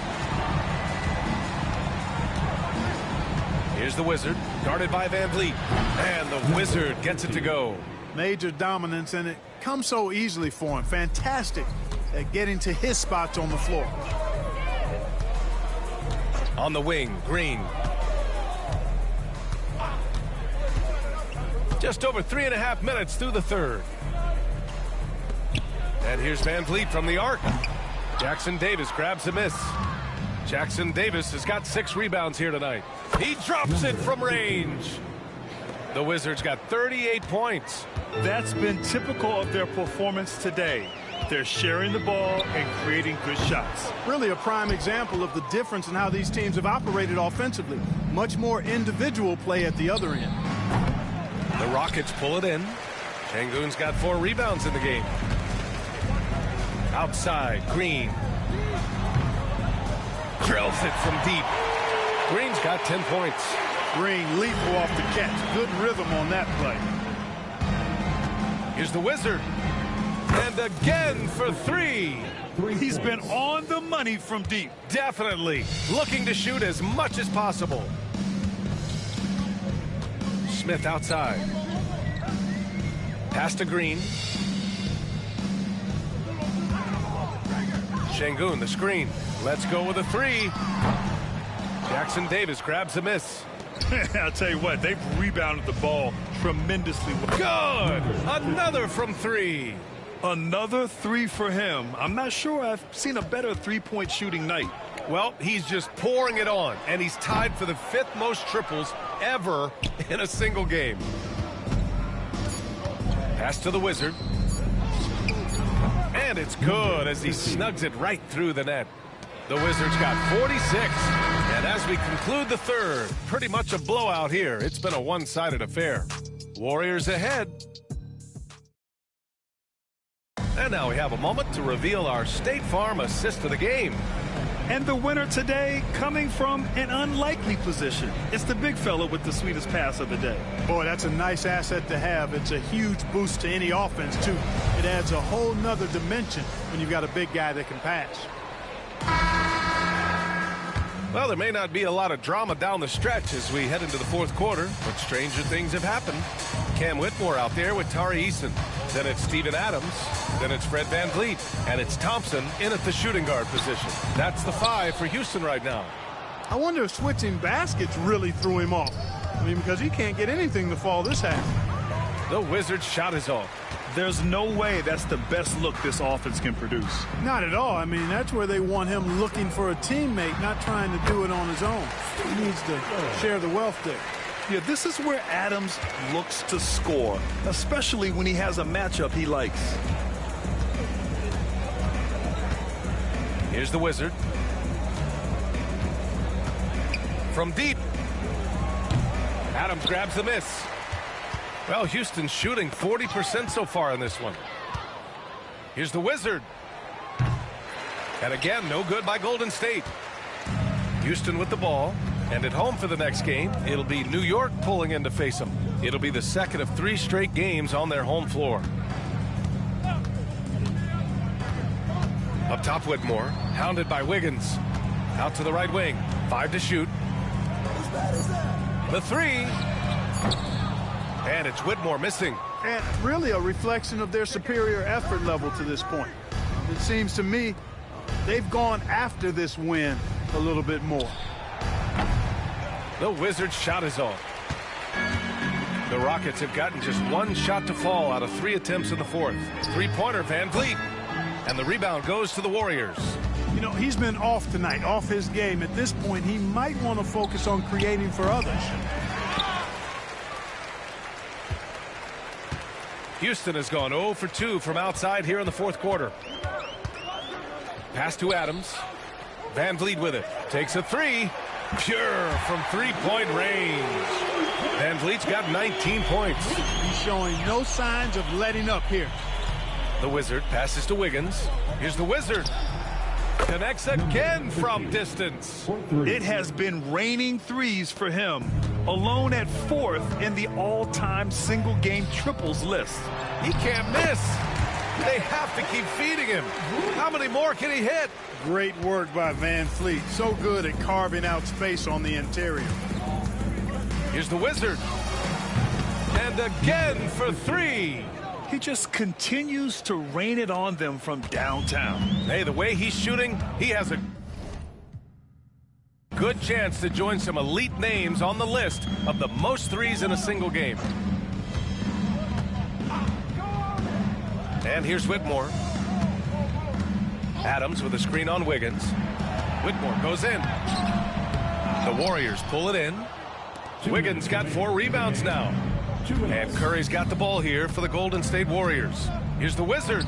Here's the Wizard, guarded by Van Vliet. And the Wizard gets it to go. Major dominance, and it comes so easily for him. Fantastic at getting to his spots on the floor. On the wing, Green. Just over 3.5 minutes through the third. And here's Van Vliet from the arc. Jackson Davis grabs a miss. Jackson Davis has got 6 rebounds here tonight. He drops it from range. The Wizards got 38 points. That's been typical of their performance today. They're sharing the ball and creating good shots. Really a prime example of the difference in how these teams have operated offensively. Much more individual play at the other end. The Rockets pull it in. Şengün's got 4 rebounds in the game. Outside, Green. Drills it from deep. Green's got 10 points. Green lethal off the catch. Good rhythm on that play. Here's the Wizard. And again for 3. He's been on the money from deep. Definitely. Looking to shoot as much as possible. Smith outside. Pass to Green. Şengün, the screen. Let's go with a 3. Jackson Davis grabs a miss. I'll tell you what, they've rebounded the ball tremendously well. Good! Another from 3. Another 3 for him. I'm not sure I've seen a better three-point shooting night. Well, he's just pouring it on, and he's tied for the 5th most triples ever in a single game. Pass to the Wizard. And it's good as he snugs it right through the net. The Wizards got 46. And as we conclude the third, pretty much a blowout here. It's been a one-sided affair. Warriors ahead. And now we have a moment to reveal our State Farm assist of the game. And the winner today coming from an unlikely position. It's the big fella with the sweetest pass of the day. Boy, that's a nice asset to have. It's a huge boost to any offense, too. It adds a whole nother dimension when you've got a big guy that can pass. Well, there may not be a lot of drama down the stretch as we head into the fourth quarter, but stranger things have happened. Cam Whitmore out there with Tari Eason. Then it's Steven Adams. Then it's Fred Van Vliet. And it's Thompson in at the shooting guard position. That's the 5 for Houston right now. I wonder if switching baskets really threw him off. I mean, because he can't get anything to fall this half. The Wizards' shot is off. There's no way that's the best look this offense can produce. Not at all. I mean, that's where they want him looking for a teammate, not trying to do it on his own. He needs to share the wealth there. Yeah, this is where Adams looks to score, especially when he has a matchup he likes. Here's the Wizard. From deep. Adams grabs the miss. Well, Houston's shooting 40% so far in this one. Here's the Wizard. And again, no good by Golden State. Houston with the ball. And at home for the next game, it'll be New York pulling in to face them. It'll be the second of 3 straight games on their home floor. Up top, Whitmore, hounded by Wiggins. Out to the right wing, 5 to shoot. The 3. And it's Whitmore missing. And really a reflection of their superior effort level to this point. It seems to me they've gone after this win a little bit more. The Wizards' shot is off. The Rockets have gotten just 1 shot to fall out of 3 attempts in the fourth. Three-pointer, Van Vliet. And the rebound goes to the Warriors. You know, he's been off tonight, off his game. At this point, he might want to focus on creating for others. Houston has gone 0 for 2 from outside here in the fourth quarter. Pass to Adams. Van Vliet with it. Takes a 3. Pure from 3-point range. Van Vliet's got 19 points. He's showing no signs of letting up here. The Wizard passes to Wiggins. Here's the Wizard. Connects again from distance. It has been raining threes for him, alone at 4th in the all-time single-game triples list. He can't miss. They have to keep feeding him. How many more can he hit? Great work by Van Fleet. So good at carving out space on the interior. Here's the Wizard. And again for 3. He just continues to rain it on them from downtown. Hey, the way he's shooting, he has a good chance to join some elite names on the list of the most threes in a single game. And here's Whitmore. Adams with a screen on Wiggins. Whitmore goes in. The Warriors pull it in. Wiggins got 4 rebounds now. And Curry's got the ball here for the Golden State Warriors. Here's the Wizard.